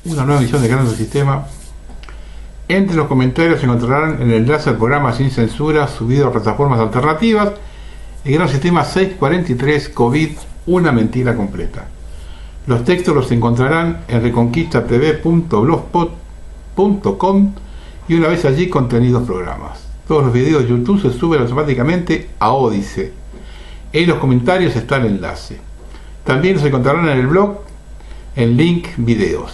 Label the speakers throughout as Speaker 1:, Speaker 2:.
Speaker 1: Una nueva edición de Creando el Sistema. Entre los comentarios se encontrarán el enlace al programa Sin Censura subido a plataformas alternativas. El Gran Sistema 643 COVID, una mentira completa. Los textos los encontrarán en reconquistatv.blogspot.com y una vez allí contenidos programas. Todos los videos de YouTube se suben automáticamente a Odysee. En los comentarios está el enlace. También los encontrarán en el blog en link videos.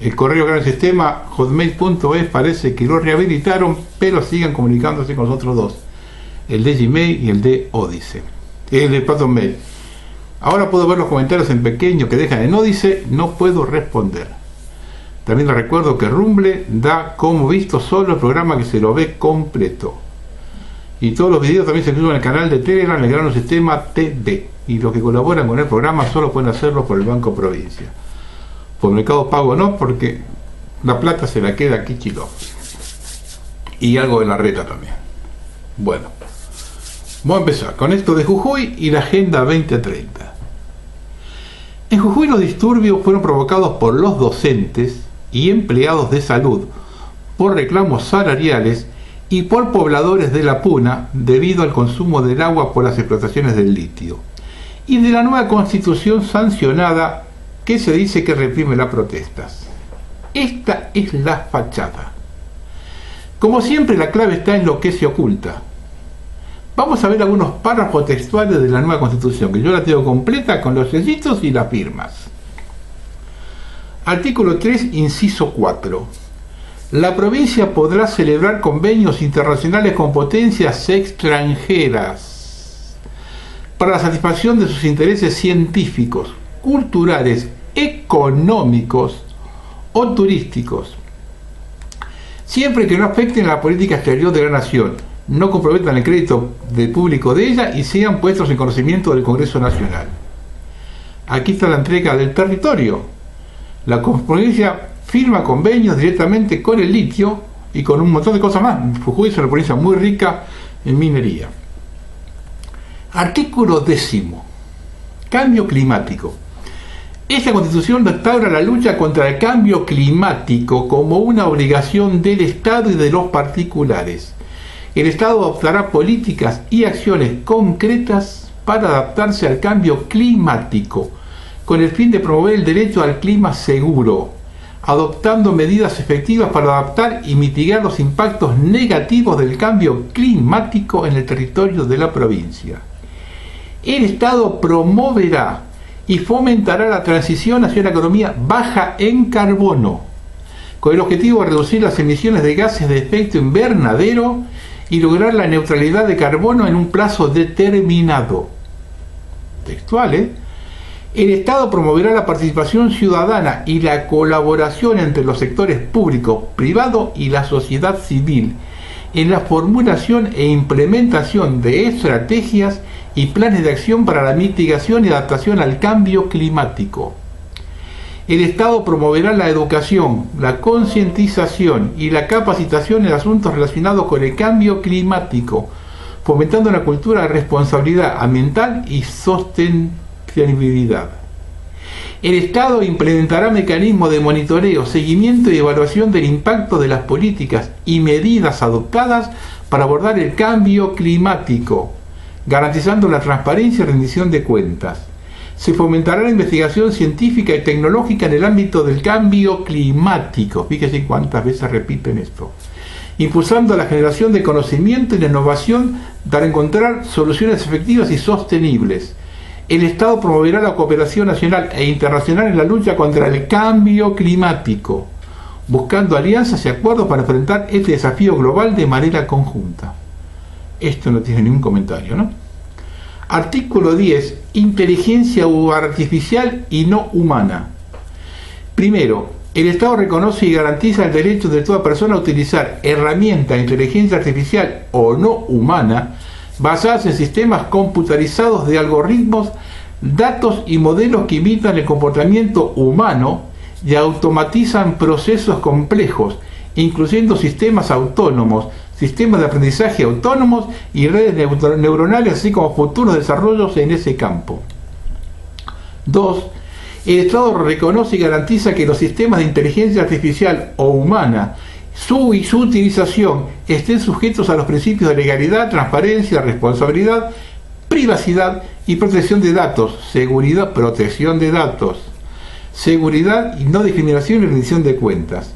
Speaker 1: El correo Gran Sistema hotmail.es parece que lo rehabilitaron, pero sigan comunicándose con los otros dos, el de Gmail y el de Odysee, el de Mail. Ahora puedo ver los comentarios en pequeño que dejan en Odysee, no puedo responder. También les recuerdo que Rumble da como visto solo el programa que se lo ve completo. Y todos los videos también se suben en el canal de Telegram, el Gran Sistema TV. Y los que colaboran con el programa solo pueden hacerlo por el Banco Provincia. Por Mercado Pago no, porque la plata se la queda aquí Kicillof. Y algo de la reta también. Bueno, vamos a empezar con esto de Jujuy y la Agenda 2030. En Jujuy los disturbios fueron provocados por los docentes y empleados de salud, por reclamos salariales y por pobladores de la Puna debido al consumo del agua por las explotaciones del litio, y de la nueva constitución sancionada que se dice que reprime las protestas. Esta es la fachada. Como siempre, la clave está en lo que se oculta. Vamos a ver algunos párrafos textuales de la nueva constitución, que yo la tengo completa con los sellitos y las firmas. Artículo 3, inciso 4. La provincia podrá celebrar convenios internacionales con potencias extranjeras para la satisfacción de sus intereses científicos, culturales, económicos o turísticos, siempre que no afecten la política exterior de la nación, no comprometan el crédito del público de ella y sean puestos en conocimiento del Congreso Nacional. Aquí está la entrega del territorio. La provincia firma convenios directamente con el litio y con un montón de cosas más. Jujuy es una provincia muy rica en minería. Artículo 10. Cambio climático. Esta constitución restaura la lucha contra el cambio climático como una obligación del Estado y de los particulares. El Estado adoptará políticas y acciones concretas para adaptarse al cambio climático, con el fin de promover el derecho al clima seguro, adoptando medidas efectivas para adaptar y mitigar los impactos negativos del cambio climático en el territorio de la provincia. El Estado promoverá y fomentará la transición hacia una economía baja en carbono, con el objetivo de reducir las emisiones de gases de efecto invernadero y lograr la neutralidad de carbono en un plazo determinado. Textual, El Estado promoverá la participación ciudadana y la colaboración entre los sectores público, privado y la sociedad civil en la formulación e implementación de estrategias y planes de acción para la mitigación y adaptación al cambio climático. El Estado promoverá la educación, la concientización y la capacitación en asuntos relacionados con el cambio climático, fomentando una cultura de responsabilidad ambiental y sostenibilidad. El Estado implementará mecanismos de monitoreo, seguimiento y evaluación del impacto de las políticas y medidas adoptadas para abordar el cambio climático, garantizando la transparencia y rendición de cuentas. Se fomentará la investigación científica y tecnológica en el ámbito del cambio climático. Fíjense cuántas veces repiten esto. Impulsando la generación de conocimiento y la innovación para encontrar soluciones efectivas y sostenibles. El Estado promoverá la cooperación nacional e internacional en la lucha contra el cambio climático, buscando alianzas y acuerdos para enfrentar este desafío global de manera conjunta. Esto no tiene ningún comentario, ¿no? Artículo 10. Inteligencia artificial y no humana. Primero, el Estado reconoce y garantiza el derecho de toda persona a utilizar herramientas de inteligencia artificial o no humana basadas en sistemas computarizados de algoritmos, datos y modelos que imitan el comportamiento humano y automatizan procesos complejos, incluyendo sistemas autónomos, sistemas de aprendizaje autónomos y redes neuronales, así como futuros desarrollos en ese campo. 2. El Estado reconoce y garantiza que los sistemas de inteligencia artificial o humana su utilización estén sujetos a los principios de legalidad, transparencia, responsabilidad, privacidad y protección de datos, seguridad, protección de datos, seguridad y no discriminación y rendición de cuentas.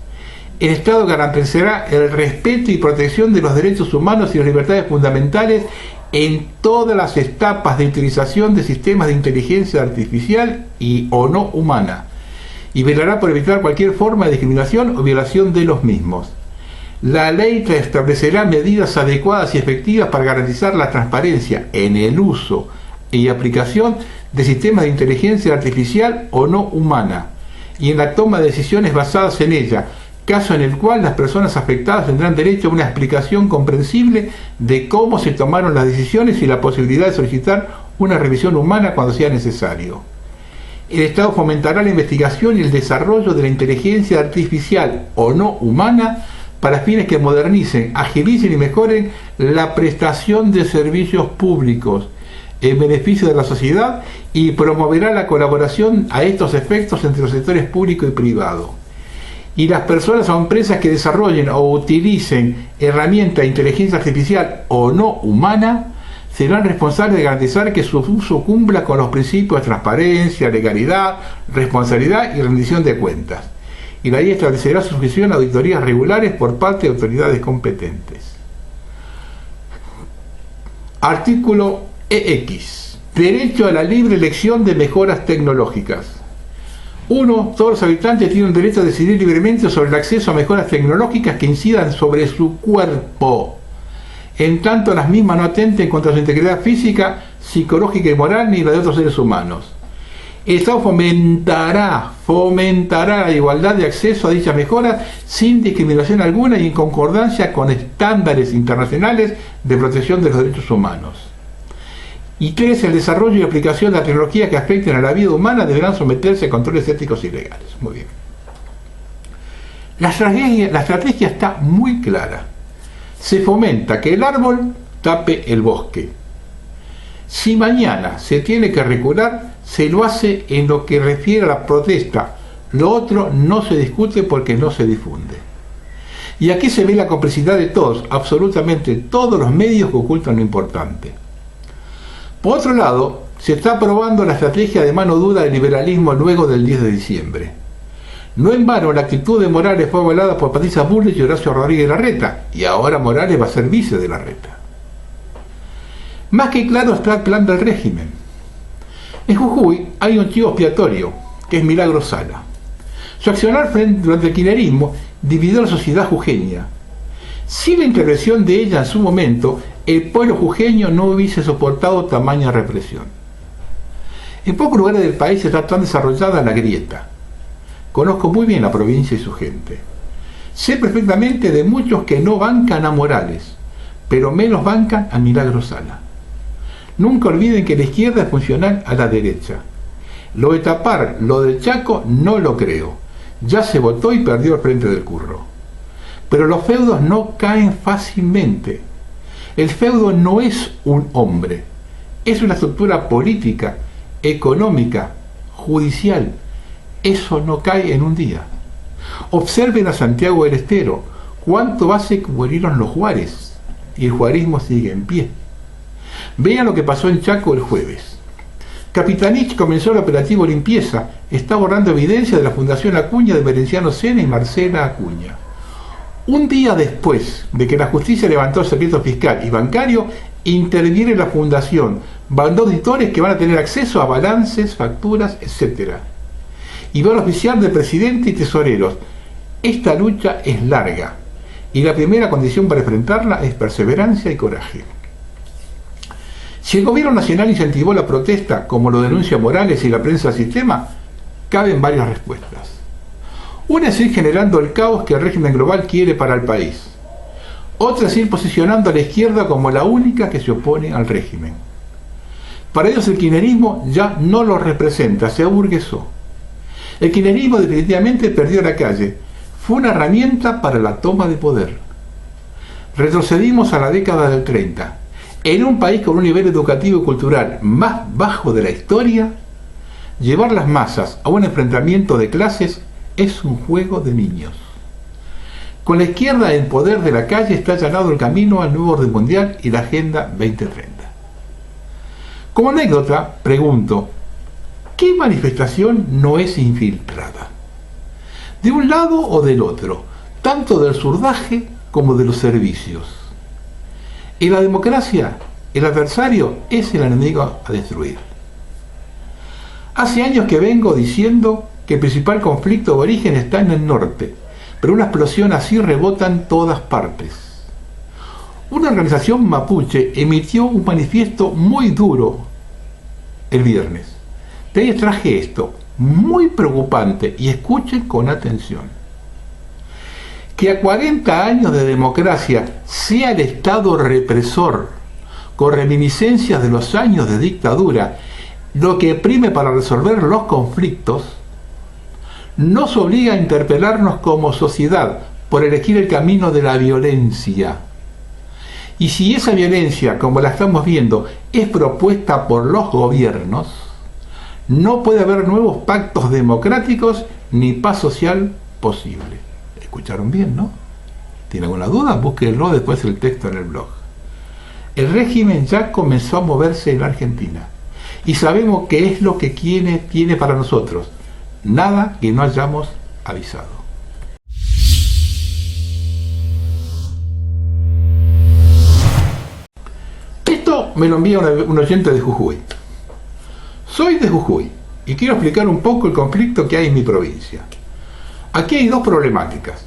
Speaker 1: El Estado garantizará el respeto y protección de los derechos humanos y las libertades fundamentales en todas las etapas de utilización de sistemas de inteligencia artificial y o no humana, y velará por evitar cualquier forma de discriminación o violación de los mismos. La ley establecerá medidas adecuadas y efectivas para garantizar la transparencia en el uso y aplicación de sistemas de inteligencia artificial o no humana y en la toma de decisiones basadas en ella, caso en el cual las personas afectadas tendrán derecho a una explicación comprensible de cómo se tomaron las decisiones y la posibilidad de solicitar una revisión humana cuando sea necesario. El Estado fomentará la investigación y el desarrollo de la inteligencia artificial o no humana para fines que modernicen, agilicen y mejoren la prestación de servicios públicos en beneficio de la sociedad y promoverá la colaboración a estos efectos entre los sectores público y privado. Y las personas o empresas que desarrollen o utilicen herramientas de inteligencia artificial o no humana serán responsables de garantizar que su uso cumpla con los principios de transparencia, legalidad, responsabilidad y rendición de cuentas. Y la ley establecerá su sujeción a auditorías regulares por parte de autoridades competentes. Artículo EX. Derecho a la libre elección de mejoras tecnológicas. 1. Todos los habitantes tienen derecho a decidir libremente sobre el acceso a mejoras tecnológicas que incidan sobre su cuerpo, en tanto las mismas no atenten contra su integridad física, psicológica y moral ni la de otros seres humanos. El Estado fomentará la igualdad de acceso a dichas mejoras sin discriminación alguna y en concordancia con estándares internacionales de protección de los derechos humanos. Y 3. El desarrollo y aplicación de la tecnología que afecten a la vida humana deberán someterse a controles éticos y legales. Muy bien. La estrategia está muy clara. Se fomenta que el árbol tape el bosque. Si mañana se tiene que recular, se lo hace en lo que refiere a la protesta. Lo otro no se discute porque no se difunde. Y aquí se ve la complicidad de todos, absolutamente todos los medios que ocultan lo importante. Por otro lado, se está aprobando la estrategia de mano dura del liberalismo luego del 10 de diciembre. No en vano, la actitud de Morales fue avalada por Patricia Bullrich y Horacio Rodríguez Larreta, y ahora Morales va a ser vice de Larreta. Más que claro está el plan del régimen. En Jujuy hay un chivo expiatorio, que es Milagro Sala. Su accionar durante el kirchnerismo dividió a la sociedad jujeña. Sin la intervención de ella en su momento, el pueblo jujeño no hubiese soportado tamaña represión. En pocos lugares del país está tan desarrollada la grieta. Conozco muy bien la provincia y su gente. Sé perfectamente de muchos que no bancan a Morales, pero menos bancan a Milagro Sala. Nunca olviden que la izquierda es funcional a la derecha. Lo de tapar, lo del Chaco, no lo creo. Ya se votó y perdió el frente del Curro. Pero los feudos no caen fácilmente. El feudo no es un hombre, es una estructura política, económica, judicial. Eso no cae en un día. Observen a Santiago del Estero, cuánto hace que murieron los Juárez, y el juarismo sigue en pie. Vean lo que pasó en Chaco el jueves. Capitanich comenzó el operativo Limpieza, está borrando evidencia de la Fundación Acuña de Merenciano Sena y Marcela Acuña. Un día después de que la justicia levantó el secreto fiscal y bancario, interviene la fundación, mandó auditores que van a tener acceso a balances, facturas, etc. Y van a oficiar de presidente y tesoreros. Esta lucha es larga y la primera condición para enfrentarla es perseverancia y coraje. Si el gobierno nacional incentivó la protesta, como lo denuncia Morales y la prensa del sistema, caben varias respuestas. Una es ir generando el caos que el régimen global quiere para el país. Otra es ir posicionando a la izquierda como la única que se opone al régimen. Para ellos el kirchnerismo ya no lo representa, se aburguesó. El kirchnerismo definitivamente perdió la calle. Fue una herramienta para la toma de poder. Retrocedimos a la década del 30. En un país con un nivel educativo y cultural más bajo de la historia, Llevar las masas a un enfrentamiento de clases es un juego de niños. Con la izquierda en poder de la calle está allanado el camino al nuevo orden mundial y la Agenda 2030. Como anécdota, pregunto, ¿qué manifestación no es infiltrada? ¿De un lado o del otro? Tanto del surdaje como de los servicios. En la democracia, el adversario es el enemigo a destruir. Hace años que vengo diciendo que el principal conflicto de origen está en el norte, pero una explosión así rebota en todas partes. Una organización mapuche emitió un manifiesto muy duro el viernes. De ahí traje esto, muy preocupante, y escuchen con atención. Que a 40 años de democracia sea el Estado represor, con reminiscencias de los años de dictadura, lo que prime para resolver los conflictos, nos obliga a interpelarnos como sociedad por elegir el camino de la violencia. Y si esa violencia, como la estamos viendo, es propuesta por los gobiernos, no puede haber nuevos pactos democráticos ni paz social posible. ¿Escucharon bien, no? ¿Tienen alguna duda? Búsquenlo después el texto en el blog. El régimen ya comenzó a moverse en la Argentina y sabemos qué es lo que tiene para nosotros. Nada que no hayamos avisado. Esto me lo envía un oyente de Jujuy. Soy de Jujuy y quiero explicar un poco el conflicto que hay en mi provincia. Aquí hay dos problemáticas.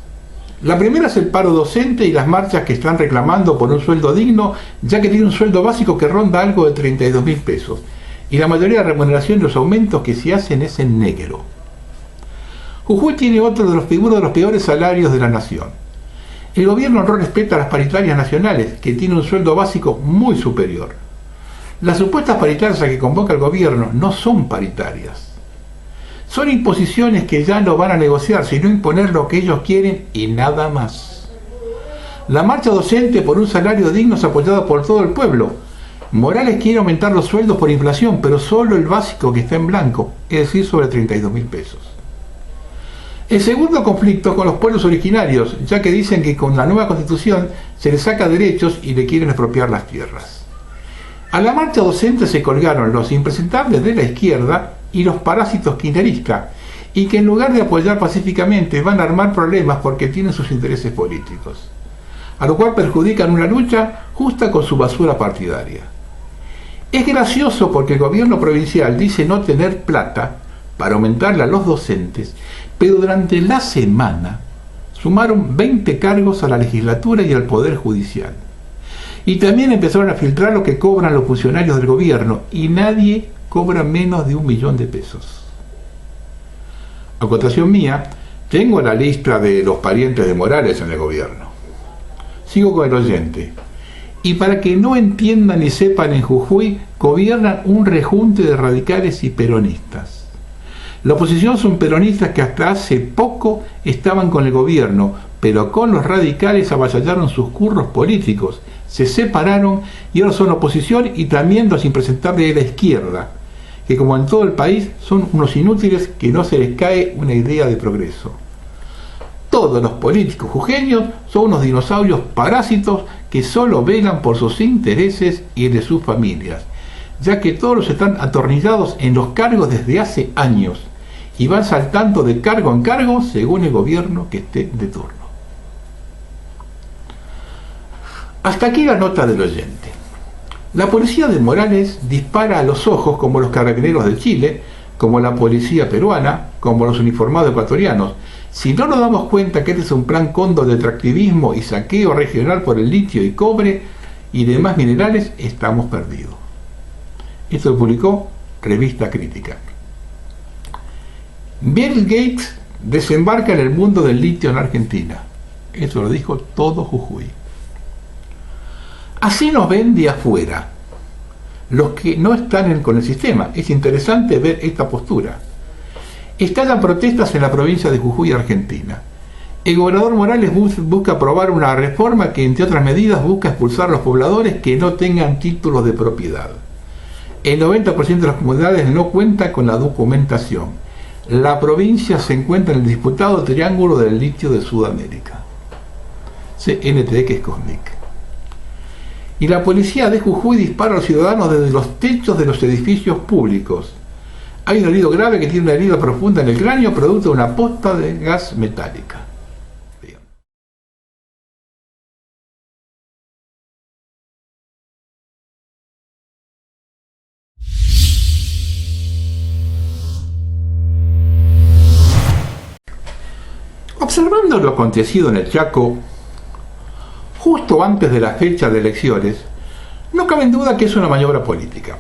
Speaker 1: La primera es el paro docente y las marchas que están reclamando por un sueldo digno, ya que tiene un sueldo básico que ronda algo de 32.000 pesos. Y la mayoría de la remuneración de los aumentos que se hacen es en negro. Jujuy tiene uno de los peores salarios de la nación. El gobierno no respeta las paritarias nacionales, que tienen un sueldo básico muy superior. Las supuestas paritarias a que convoca el gobierno no son paritarias. Son imposiciones que ya no van a negociar, sino imponer lo que ellos quieren y nada más. La marcha docente por un salario digno es apoyada por todo el pueblo. Morales quiere aumentar los sueldos por inflación, pero solo el básico que está en blanco, es decir, sobre 32.000 pesos. El segundo conflicto con los pueblos originarios, ya que dicen que con la nueva constitución se les saca derechos y le quieren expropiar las tierras. A la marcha docente se colgaron los impresentables de la izquierda y los parásitos kirchneristas, y que en lugar de apoyar pacíficamente van a armar problemas porque tienen sus intereses políticos, a lo cual perjudican una lucha justa con su basura partidaria. Es gracioso porque el gobierno provincial dice no tener plata para aumentarle a los docentes, pero durante la semana sumaron 20 cargos a la legislatura y al Poder Judicial. Y también empezaron a filtrar lo que cobran los funcionarios del gobierno, y nadie cobra menos de 1 millón de pesos. A cotación mía, tengo la lista de los parientes de Morales en el gobierno. Sigo con el oyente. Y para que no entiendan ni sepan, en Jujuy gobiernan un rejunte de radicales y peronistas. La oposición son peronistas que hasta hace poco estaban con el gobierno, pero con los radicales avasallaron sus curros políticos, se separaron y ahora son oposición, y también los impresentables de la izquierda, que como en todo el país son unos inútiles que no se les cae una idea de progreso. Todos los políticos jujeños son unos dinosaurios parásitos que solo velan por sus intereses y el de sus familias, ya que todos están atornillados en los cargos desde hace años y van saltando de cargo en cargo según el gobierno que esté de turno. Hasta aquí la nota del oyente. La policía de Morales dispara a los ojos como los carabineros de Chile, como la policía peruana, como los uniformados ecuatorianos. Si no nos damos cuenta que este es un plan cóndor de extractivismo y saqueo regional por el litio y cobre y demás minerales, estamos perdidos. Esto lo publicó Revista Crítica. Bill Gates desembarca en el mundo del litio en Argentina. Eso lo dijo todo Jujuy. Así nos ven de afuera los que no están con el sistema. Es interesante ver esta postura. Estallan protestas en la provincia de Jujuy, Argentina. El gobernador Morales busca aprobar una reforma que, entre otras medidas, busca expulsar a los pobladores que no tengan títulos de propiedad. El 90% de las comunidades no cuenta con la documentación. La provincia se encuentra en el disputado Triángulo del Litio de Sudamérica. CNT, que es COSMIC. Y la policía de Jujuy dispara a los ciudadanos desde los techos de los edificios públicos. Hay un herido grave que tiene una herida profunda en el cráneo producto de una posta de gas metálica. Bien. Observando lo acontecido en el Chaco, justo antes de la fecha de elecciones, no cabe en duda que es una maniobra política.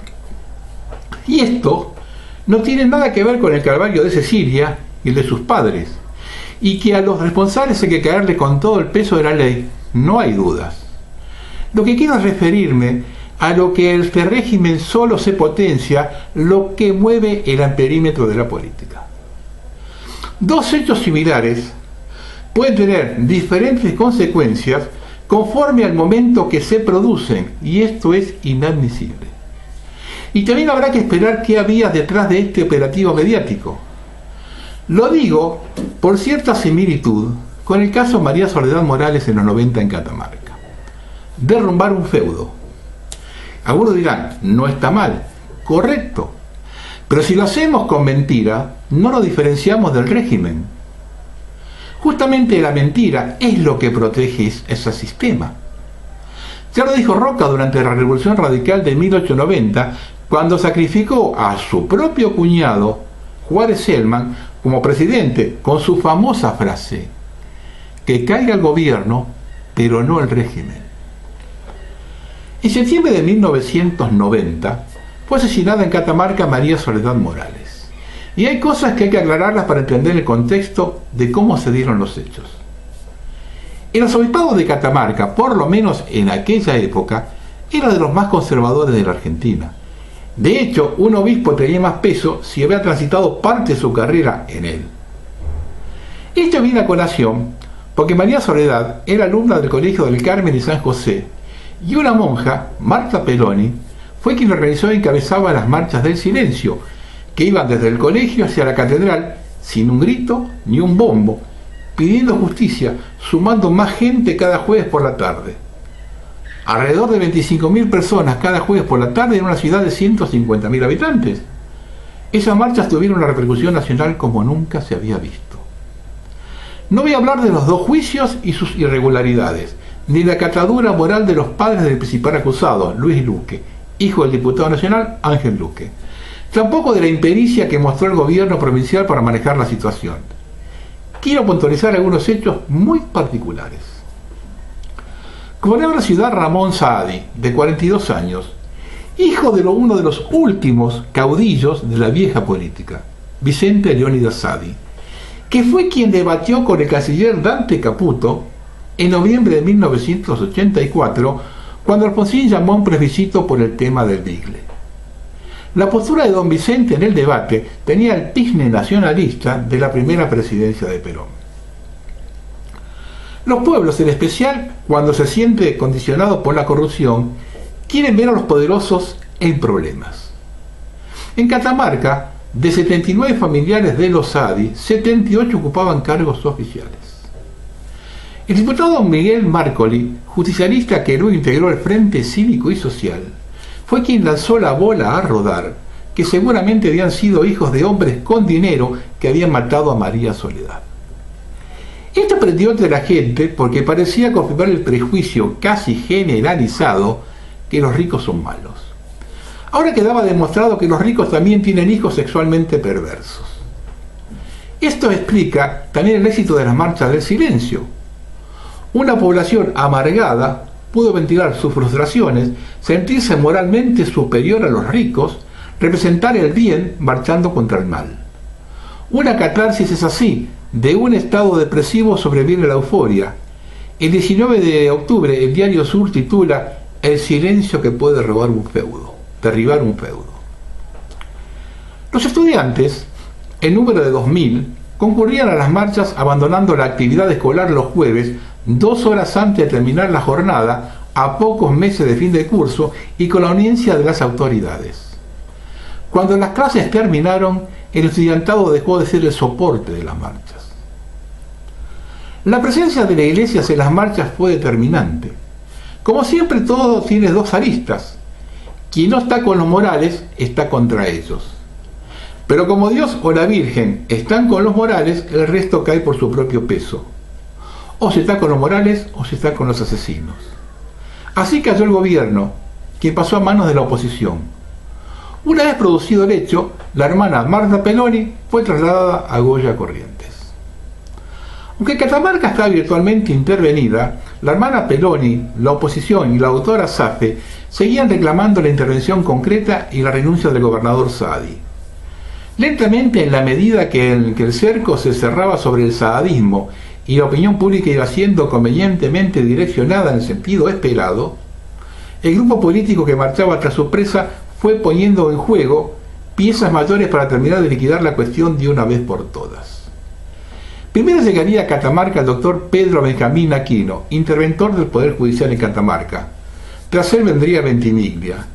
Speaker 1: Y esto no tiene nada que ver con el calvario de Cecilia y el de sus padres, y que a los responsables hay que caerle con todo el peso de la ley, no hay dudas. Lo que quiero es referirme a lo que este régimen solo se potencia, lo que mueve el amperímetro de la política. Dos hechos similares pueden tener diferentes consecuencias conforme al momento que se producen, y esto es inadmisible. Y también habrá que esperar qué había detrás de este operativo mediático. Lo digo por cierta similitud con el caso María Soledad Morales en los 90 en Catamarca. Derrumbar un feudo. Algunos dirán, no está mal, correcto, pero si lo hacemos con mentira, no lo diferenciamos del régimen. Justamente la mentira es lo que protege ese sistema. Ya lo dijo Roca durante la Revolución Radical de 1890, cuando sacrificó a su propio cuñado, Juárez Celman, como presidente, con su famosa frase: que caiga el gobierno, pero no el régimen. En septiembre de 1990 fue asesinada en Catamarca María Soledad Morales. Y hay cosas que hay que aclararlas para entender el contexto de cómo se dieron los hechos. El arzobispado de Catamarca, por lo menos en aquella época, era de los más conservadores de la Argentina. De hecho, un obispo tenía más peso si había transitado parte de su carrera en él. Esto viene a colación porque María Soledad era alumna del Colegio del Carmen y San José, y una monja, Marta Peloni, fue quien organizó y encabezaba las marchas del silencio, que iban desde el colegio hacia la catedral sin un grito ni un bombo, pidiendo justicia, sumando más gente cada jueves por la tarde. Alrededor de 25.000 personas cada jueves por la tarde en una ciudad de 150.000 habitantes. Esas marchas tuvieron una repercusión nacional como nunca se había visto. No voy a hablar de los dos juicios y sus irregularidades, ni la catadura moral de los padres del principal acusado, Luis Luque, hijo del diputado nacional Ángel Luque. Tampoco de la impericia que mostró el gobierno provincial para manejar la situación. Quiero puntualizar algunos hechos muy particulares. Gobernador de la ciudad Ramón Saadi, de 42 años, hijo de uno de los últimos caudillos de la vieja política, Vicente Leónidas Saadi, que fue quien debatió con el canciller Dante Caputo en noviembre de 1984, cuando Alfonsín llamó a un plebiscito por el tema del Bigle. La postura de don Vicente en el debate tenía el tizne nacionalista de la primera presidencia de Perón. Los pueblos, en especial cuando se siente condicionado por la corrupción, quieren ver a los poderosos en problemas. En Catamarca, de 79 familiares de los Saadi, 78 ocupaban cargos oficiales. El diputado Miguel Marcoli, justicialista que luego integró el Frente Cívico y Social, fue quien lanzó la bola a rodar, que seguramente habían sido hijos de hombres con dinero que habían matado a María Soledad. Esto prendió entre la gente porque parecía confirmar el prejuicio casi generalizado que los ricos son malos. Ahora quedaba demostrado que los ricos también tienen hijos sexualmente perversos. Esto explica también el éxito de las marchas del silencio. Una población amargada pudo ventilar sus frustraciones, sentirse moralmente superior a los ricos, representar el bien marchando contra el mal. Una catarsis es así: de un estado depresivo sobreviene la euforia. El 19 de octubre el diario Sur titula "El silencio que puede derribar un feudo". Los estudiantes, en número de 2.000, concurrían a las marchas abandonando la actividad escolar los jueves 2 horas antes de terminar la jornada, a pocos meses de fin de curso y con la anuencia de las autoridades. Cuando las clases terminaron, el estudiantado dejó de ser el soporte de las marchas. La presencia de la iglesia en las marchas fue determinante. Como siempre, todo tiene dos aristas. Quien no está con los morales está contra ellos. Pero como Dios o la Virgen están con los morales, el resto cae por su propio peso. O se está con los morales o se está con los asesinos. Así cayó el gobierno, quien pasó a manos de la oposición. Una vez producido el hecho, la hermana Marta Peloni fue trasladada a Goya Corrientes. Aunque Catamarca está virtualmente intervenida, la hermana Peloni, la oposición y la doctora Safe seguían reclamando la intervención concreta y la renuncia del gobernador Saadi. Lentamente, en la medida que el cerco se cerraba sobre el saadismo y la opinión pública iba siendo convenientemente direccionada en el sentido esperado, el grupo político que marchaba tras su presa fue poniendo en juego piezas mayores para terminar de liquidar la cuestión de una vez por todas. Primero llegaría a Catamarca el doctor Pedro Benjamín Aquino, interventor del Poder Judicial en Catamarca. Tras él vendría Ventimiglia.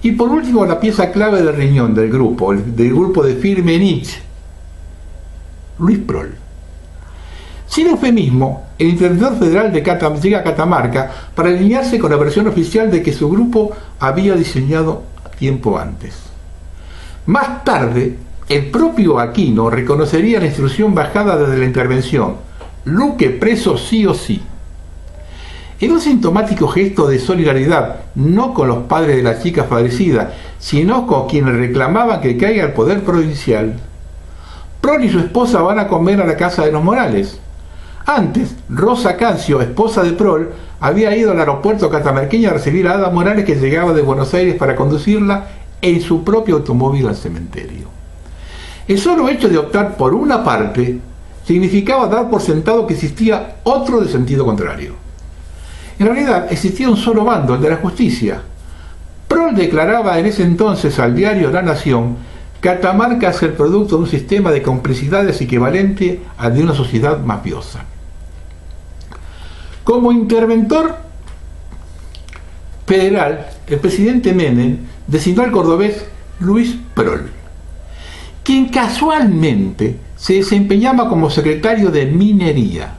Speaker 1: Y por último, la pieza clave del riñón del grupo de Firmenich, Luis Prol. Sin eufemismo, el interventor federal llega a Catamarca para alinearse con la versión oficial de que su grupo había diseñado tiempo antes. Más tarde, el propio Aquino reconocería la instrucción bajada desde la intervención: Luque preso sí o sí. En un sintomático gesto de solidaridad, no con los padres de la chica fallecida, sino con quienes reclamaban que caiga el poder provincial, Prol y su esposa van a comer a la casa de los Morales. Antes, Rosa Cancio, esposa de Prol, había ido al aeropuerto catamarqueño a recibir a Ada Morales, que llegaba de Buenos Aires, para conducirla en su propio automóvil al cementerio. El solo hecho de optar por una parte significaba dar por sentado que existía otro de sentido contrario. En realidad existía un solo bando, el de la justicia. Prol declaraba en ese entonces al diario La Nación: Catamarca es el producto de un sistema de complicidades equivalente al de una sociedad mafiosa. Como interventor federal, el presidente Menem designó al cordobés Luis Prol, quien casualmente se desempeñaba como secretario de Minería.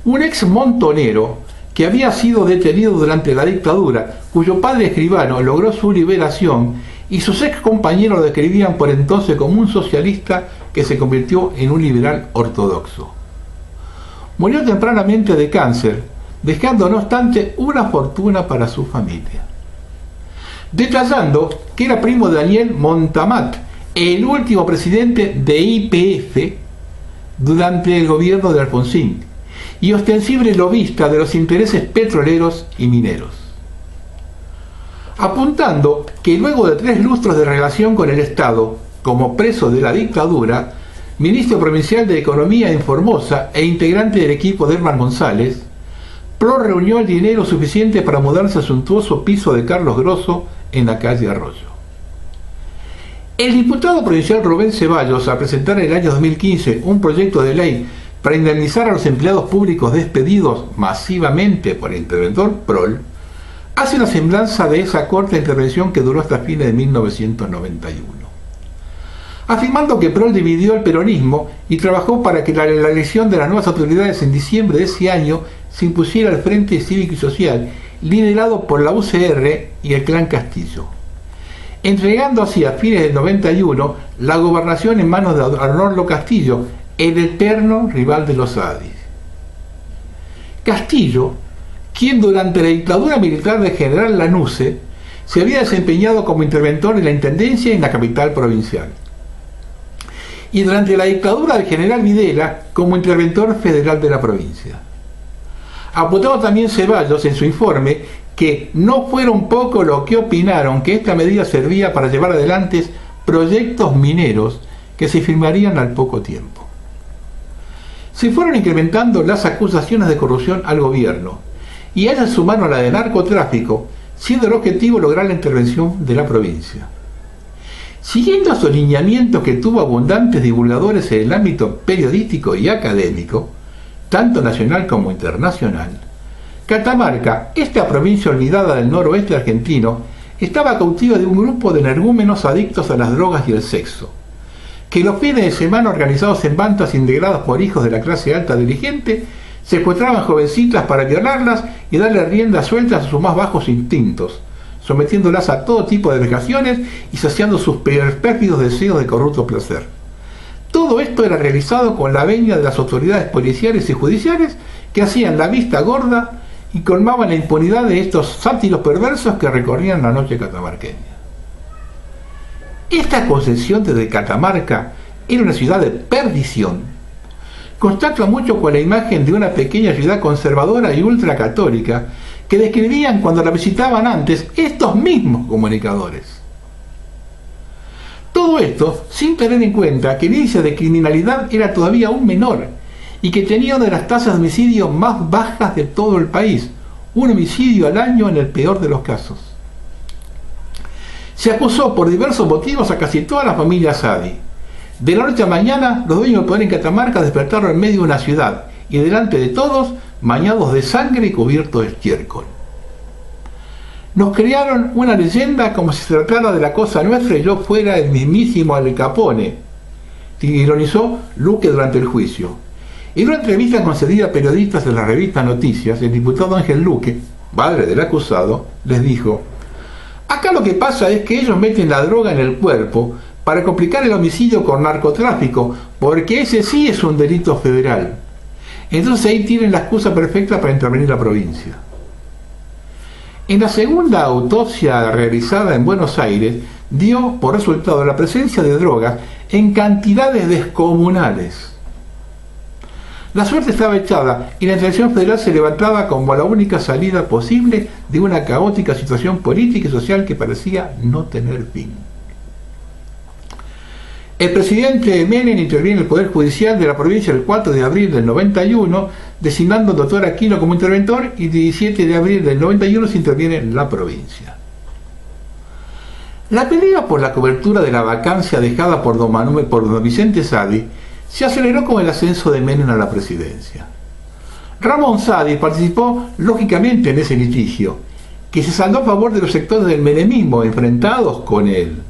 Speaker 1: Un ex montonero que había sido detenido durante la dictadura, cuyo padre escribano logró su liberación, y sus ex compañeros lo describían por entonces como un socialista que se convirtió en un liberal ortodoxo. Murió tempranamente de cáncer, dejando no obstante una fortuna para su familia. Detallando que era primo de Daniel Montamat, el último presidente de YPF durante el gobierno de Alfonsín, y ostensible lobista de los intereses petroleros y mineros. Apuntando que luego de 3 lustros de relación con el Estado, como preso de la dictadura, ministro provincial de Economía en Formosa e integrante del equipo de Herman González, Prol reunió el dinero suficiente para mudarse al suntuoso piso de Carlos Grosso en la calle Arroyo. El diputado provincial Rubén Ceballos, al presentar en el año 2015 un proyecto de ley para indemnizar a los empleados públicos despedidos masivamente por el interventor Prol, hace una semblanza de esa corta intervención que duró hasta fines de 1991. Afirmando que Prol dividió el peronismo y trabajó para que la elección de las nuevas autoridades en diciembre de ese año se impusiera al Frente Cívico y Social, liderado por la UCR y el Clan Castillo, entregando así a fines del 91 la gobernación en manos de Arnoldo Castillo, el eterno rival de los Saadis. Castillo, quien durante la dictadura militar del general Lanusse se había desempeñado como interventor en la intendencia en la capital provincial, y durante la dictadura del general Videla como interventor federal de la provincia. Apuntaba también Ceballos en su informe que no fueron pocos los que opinaron que esta medida servía para llevar adelante proyectos mineros que se firmarían al poco tiempo. Se fueron incrementando las acusaciones de corrupción al gobierno, y a ellas sumaron la de narcotráfico, siendo el objetivo lograr la intervención de la provincia. Siguiendo los lineamientos que tuvo abundantes divulgadores en el ámbito periodístico y académico, tanto nacional como internacional, Catamarca, esta provincia olvidada del noroeste argentino, estaba cautiva de un grupo de energúmenos adictos a las drogas y el sexo, que los fines de semana, organizados en bandas integradas por hijos de la clase alta dirigente, secuestraban jovencitas para violarlas y darle rienda suelta a sus más bajos instintos, sometiéndolas a todo tipo de vejaciones y saciando sus pérfidos deseos de corrupto placer. Todo esto era realizado con la venia de las autoridades policiales y judiciales, que hacían la vista gorda y colmaban la impunidad de estos sátiros perversos que recorrían la noche catamarqueña. Esta concesión de Catamarca era una ciudad de perdición. Contrasta mucho con la imagen de una pequeña ciudad conservadora y ultracatólica que describían cuando la visitaban antes estos mismos comunicadores. Todo esto sin tener en cuenta que el índice de criminalidad era todavía aún menor y que tenía una de las tasas de homicidio más bajas de todo el país, un homicidio al año en el peor de los casos. Se acusó por diversos motivos a casi toda la familia Saadi. De la noche a mañana, los dueños del poder en Catamarca despertaron en medio de una ciudad y delante de todos, bañados de sangre y cubiertos de estiércol. Nos crearon una leyenda como si se tratara de la cosa nuestra y yo fuera el mismísimo Al Capone, ironizó Luque durante el juicio. En una entrevista concedida a periodistas de la revista Noticias, el diputado Ángel Luque, padre del acusado, les dijo: acá lo que pasa es que ellos meten la droga en el cuerpo para complicar el homicidio con narcotráfico, porque ese sí es un delito federal. Entonces ahí tienen la excusa perfecta para intervenir la provincia. En la segunda autopsia realizada en Buenos Aires, dio por resultado la presencia de drogas en cantidades descomunales. La suerte estaba echada y la intervención federal se levantaba como la única salida posible de una caótica situación política y social que parecía no tener fin. El presidente Menem interviene en el Poder Judicial de la provincia el 4 de abril del 91, designando al doctor Aquino como interventor, y el 17 de abril del 91 se interviene en la provincia. La pelea por la cobertura de la vacancia dejada por don Vicente Saadi se aceleró con el ascenso de Menem a la presidencia. Ramón Saadi participó lógicamente en ese litigio, que se saldó a favor de los sectores del menemismo enfrentados con él.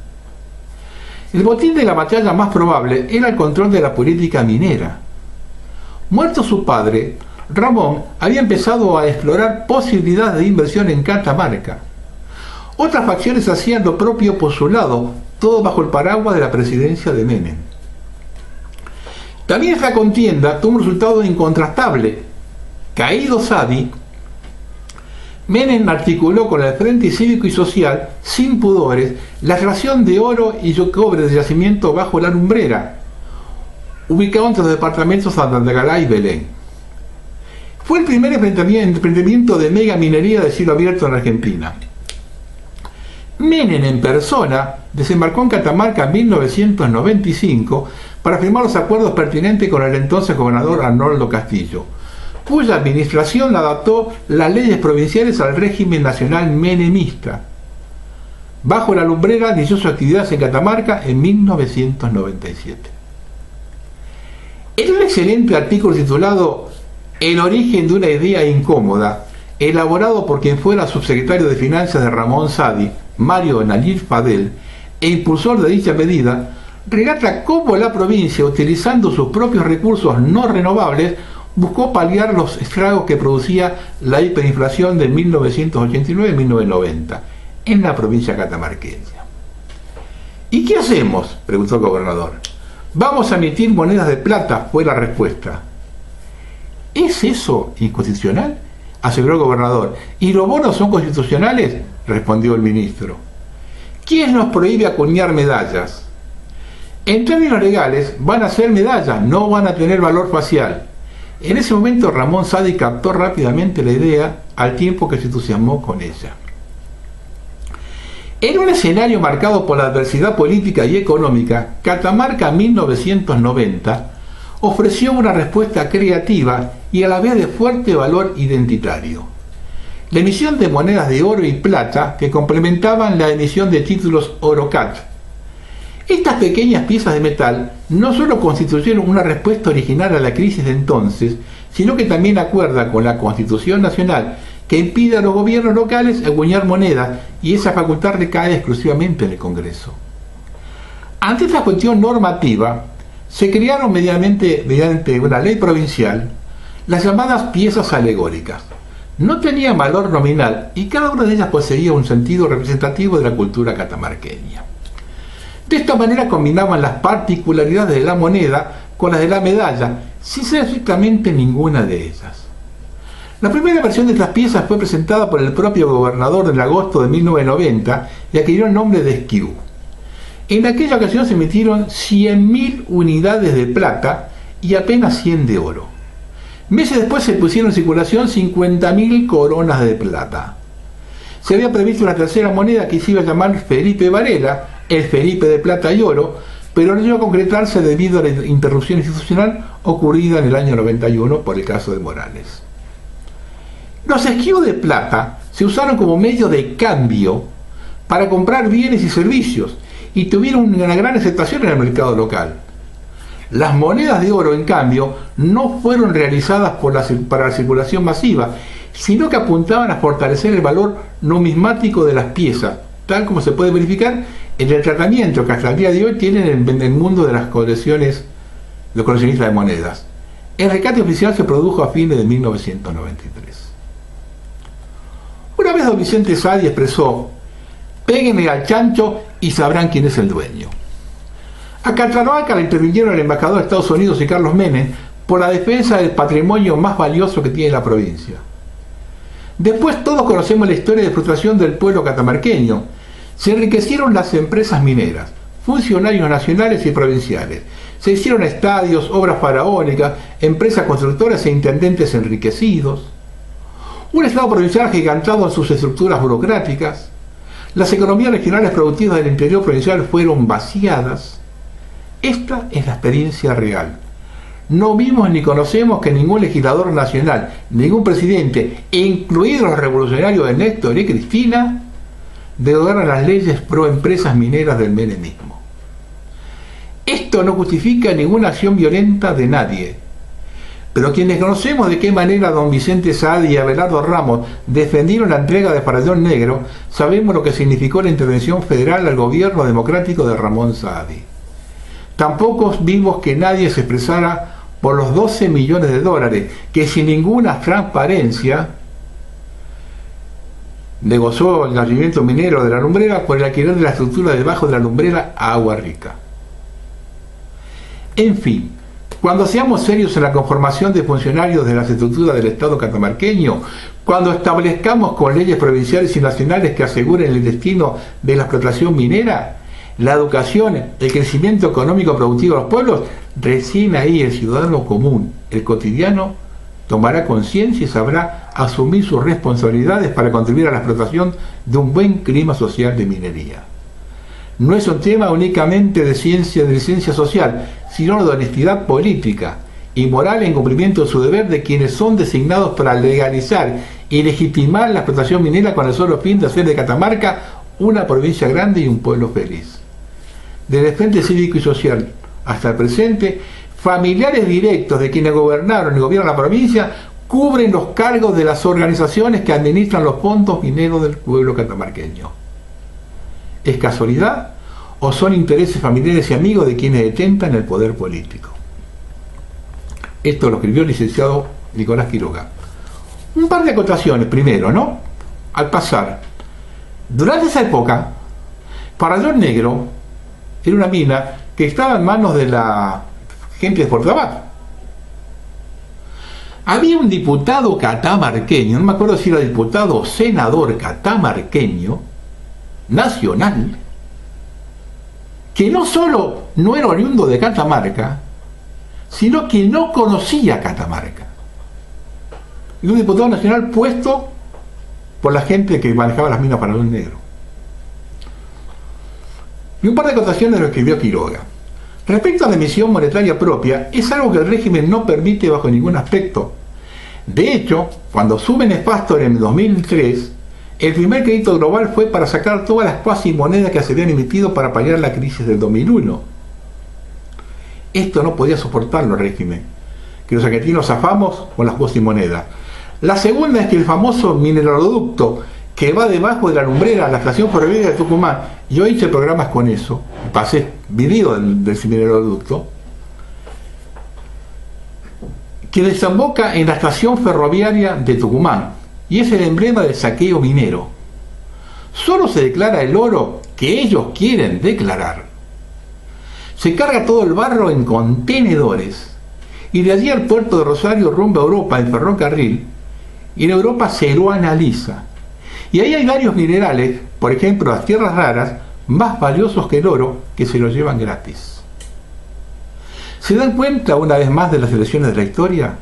Speaker 1: El botín de la batalla más probable era el control de la política minera. Muerto su padre, Ramón había empezado a explorar posibilidades de inversión en Catamarca. Otras facciones hacían lo propio por su lado, todo bajo el paraguas de la presidencia de Menem. También esta contienda tuvo un resultado incontrastable. Caído Saadi, Menem articuló con el Frente Cívico y Social, sin pudores, la extracción de oro y cobre de yacimiento bajo la Lumbrera, ubicado entre los departamentos de Andalgalá y Belén. Fue el primer emprendimiento de mega minería de cielo abierto en Argentina. Menem en persona desembarcó en Catamarca en 1995 para firmar los acuerdos pertinentes con el entonces gobernador Arnoldo Castillo, cuya administración adaptó las leyes provinciales al régimen nacional menemista. Bajo la Lumbrera inició sus actividades en Catamarca en 1997. En un excelente artículo titulado El origen de una idea incómoda, elaborado por quien fuera subsecretario de Finanzas de Ramón Saadi, Mario Nayib Fadel, e impulsor de dicha medida, relata cómo la provincia, utilizando sus propios recursos no renovables, buscó paliar los estragos que producía la hiperinflación de 1989-1990 en la provincia catamarqueña. ¿Y qué hacemos?, preguntó el gobernador. Vamos a emitir monedas de plata, fue la respuesta. ¿Es eso inconstitucional?, aseguró el gobernador. ¿Y los bonos son constitucionales?, respondió el ministro. ¿Quién nos prohíbe acuñar medallas? En términos legales van a ser medallas, no van a tener valor facial. En ese momento Ramón Saadi captó rápidamente la idea, al tiempo que se entusiasmó con ella. En un escenario marcado por la adversidad política y económica, Catamarca 1990 ofreció una respuesta creativa y a la vez de fuerte valor identitario. La emisión de monedas de oro y plata que complementaban la emisión de títulos Orocat. Estas pequeñas piezas de metal no solo constituyeron una respuesta original a la crisis de entonces, sino que también acuerda con la Constitución Nacional que impide a los gobiernos locales acuñar moneda, y esa facultad recae exclusivamente en el Congreso. Ante esta cuestión normativa, se crearon mediante una ley provincial las llamadas piezas alegóricas. No tenían valor nominal y cada una de ellas poseía un sentido representativo de la cultura catamarqueña. De esta manera combinaban las particularidades de la moneda con las de la medalla, sin ser estrictamente ninguna de ellas. La primera versión de estas piezas fue presentada por el propio gobernador en agosto de 1990 y adquirió el nombre de Esquiú. En aquella ocasión se emitieron 100.000 unidades de plata y apenas 100 de oro. Meses después se pusieron en circulación 50.000 coronas de plata. Se había previsto una tercera moneda que se iba a llamar Felipe Varela, el Felipe de plata y oro, pero no llegó a concretarse debido a la interrupción institucional ocurrida en el año 91 por el caso de Morales. Los esquivos de plata se usaron como medio de cambio para comprar bienes y servicios y tuvieron una gran aceptación en el mercado local. Las monedas de oro, en cambio, no fueron realizadas para la circulación masiva, sino que apuntaban a fortalecer el valor numismático de las piezas, tal como se puede verificar en el tratamiento que hasta el día de hoy tienen en el mundo de las colecciones, los coleccionistas de monedas. El rescate oficial se produjo a fines de 1993. Una vez don Vicente Saadi expresó: péguenle al chancho y sabrán quién es el dueño. A Cataloaca le intervinieron el embajador de Estados Unidos y Carlos Menem por la defensa del patrimonio más valioso que tiene la provincia. Después todos conocemos la historia de frustración del pueblo catamarqueño. Se enriquecieron las empresas mineras, funcionarios nacionales y provinciales. Se hicieron estadios, obras faraónicas, empresas constructoras e intendentes enriquecidos. Un Estado provincial agigantado en sus estructuras burocráticas. Las economías regionales productivas del interior provincial fueron vaciadas. Esta es la experiencia real. No vimos ni conocemos que ningún legislador nacional, ningún presidente, incluidos los revolucionarios de Néstor y Cristina, derogaron las leyes pro empresas mineras del menemismo. Esto no justifica ninguna acción violenta de nadie, pero quienes conocemos de qué manera don Vicente Saadi y Abelardo Ramos defendieron la entrega de Farallón Negro, sabemos lo que significó la intervención federal al gobierno democrático de Ramón Saadi. Tampoco vimos que nadie se expresara por los 12 millones de dólares que sin ninguna transparencia negoció el yacimiento minero de la Lumbrera por el alquiler de la estructura debajo de la Lumbrera a Agua Rica. En fin, cuando seamos serios en la conformación de funcionarios de las estructuras del Estado catamarqueño, cuando establezcamos con leyes provinciales y nacionales que aseguren el destino de la explotación minera, la educación, el crecimiento económico productivo de los pueblos, recién ahí el ciudadano común, el cotidiano, tomará conciencia y sabrá asumir sus responsabilidades para contribuir a la explotación de un buen clima social de minería. No es un tema únicamente de ciencia social, sino de honestidad política y moral en cumplimiento de su deber de quienes son designados para legalizar y legitimar la explotación minera con el solo fin de hacer de Catamarca una provincia grande y un pueblo feliz. Desde el Frente Cívico y Social hasta el presente, familiares directos de quienes gobernaron y gobiernan la provincia cubren los cargos de las organizaciones que administran los fondos mineros del pueblo catamarqueño. ¿Es casualidad o son intereses familiares y amigos de quienes detentan el poder político? Esto lo escribió el licenciado Nicolás Quiroga. Un par de acotaciones primero, ¿no? Al pasar, durante esa época, Farallón Negro era una mina que estaba en manos de la gente de Fortabat. Había un diputado catamarqueño, no me acuerdo si era diputado o senador catamarqueño, nacional, que no solo no era oriundo de Catamarca, sino que no conocía Catamarca. Y un diputado nacional puesto por la gente que manejaba las minas Farallón Negro. Y un par de acotaciones lo escribió Quiroga. Respecto a la emisión monetaria propia, es algo que el régimen no permite bajo ningún aspecto. De hecho, cuando sube Nefastor en 2003, el primer crédito global fue para sacar todas las cuasi monedas que se habían emitido para paliar la crisis del 2001. Esto no podía soportarlo el régimen, que los argentinos zafamos con las cuasi monedas. La segunda es que el famoso mineraloducto que va debajo de la lumbrera a la estación ferroviaria de Tucumán, yo hice programas con eso, pasé video del mineraloducto, que desemboca en la estación ferroviaria de Tucumán y es el emblema del saqueo minero. Solo se declara el oro que ellos quieren declarar. Se carga todo el barro en contenedores y de allí al puerto de Rosario rumbo a Europa en ferrocarril, y en Europa se lo analiza. Y ahí hay varios minerales, por ejemplo las tierras raras, más valiosos que el oro, que se lo llevan gratis. ¿Se dan cuenta una vez más de las elecciones de la historia?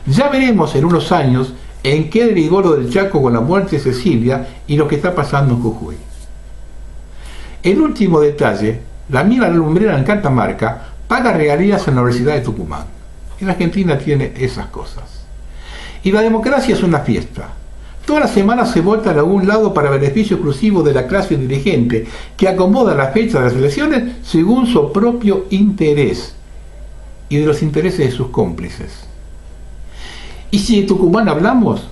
Speaker 1: Ya veremos en unos años en qué derivó lo del Chaco con la muerte de Cecilia y lo que está pasando en Jujuy. El último detalle, la mina lumbrera en Catamarca paga regalías en la Universidad de Tucumán. En Argentina tiene esas cosas. Y la democracia es una fiesta. Todas las semanas se vota en algún lado para beneficio exclusivo de la clase dirigente, que acomoda la fecha de las elecciones según su propio interés y de los intereses de sus cómplices. Y si de Tucumán hablamos,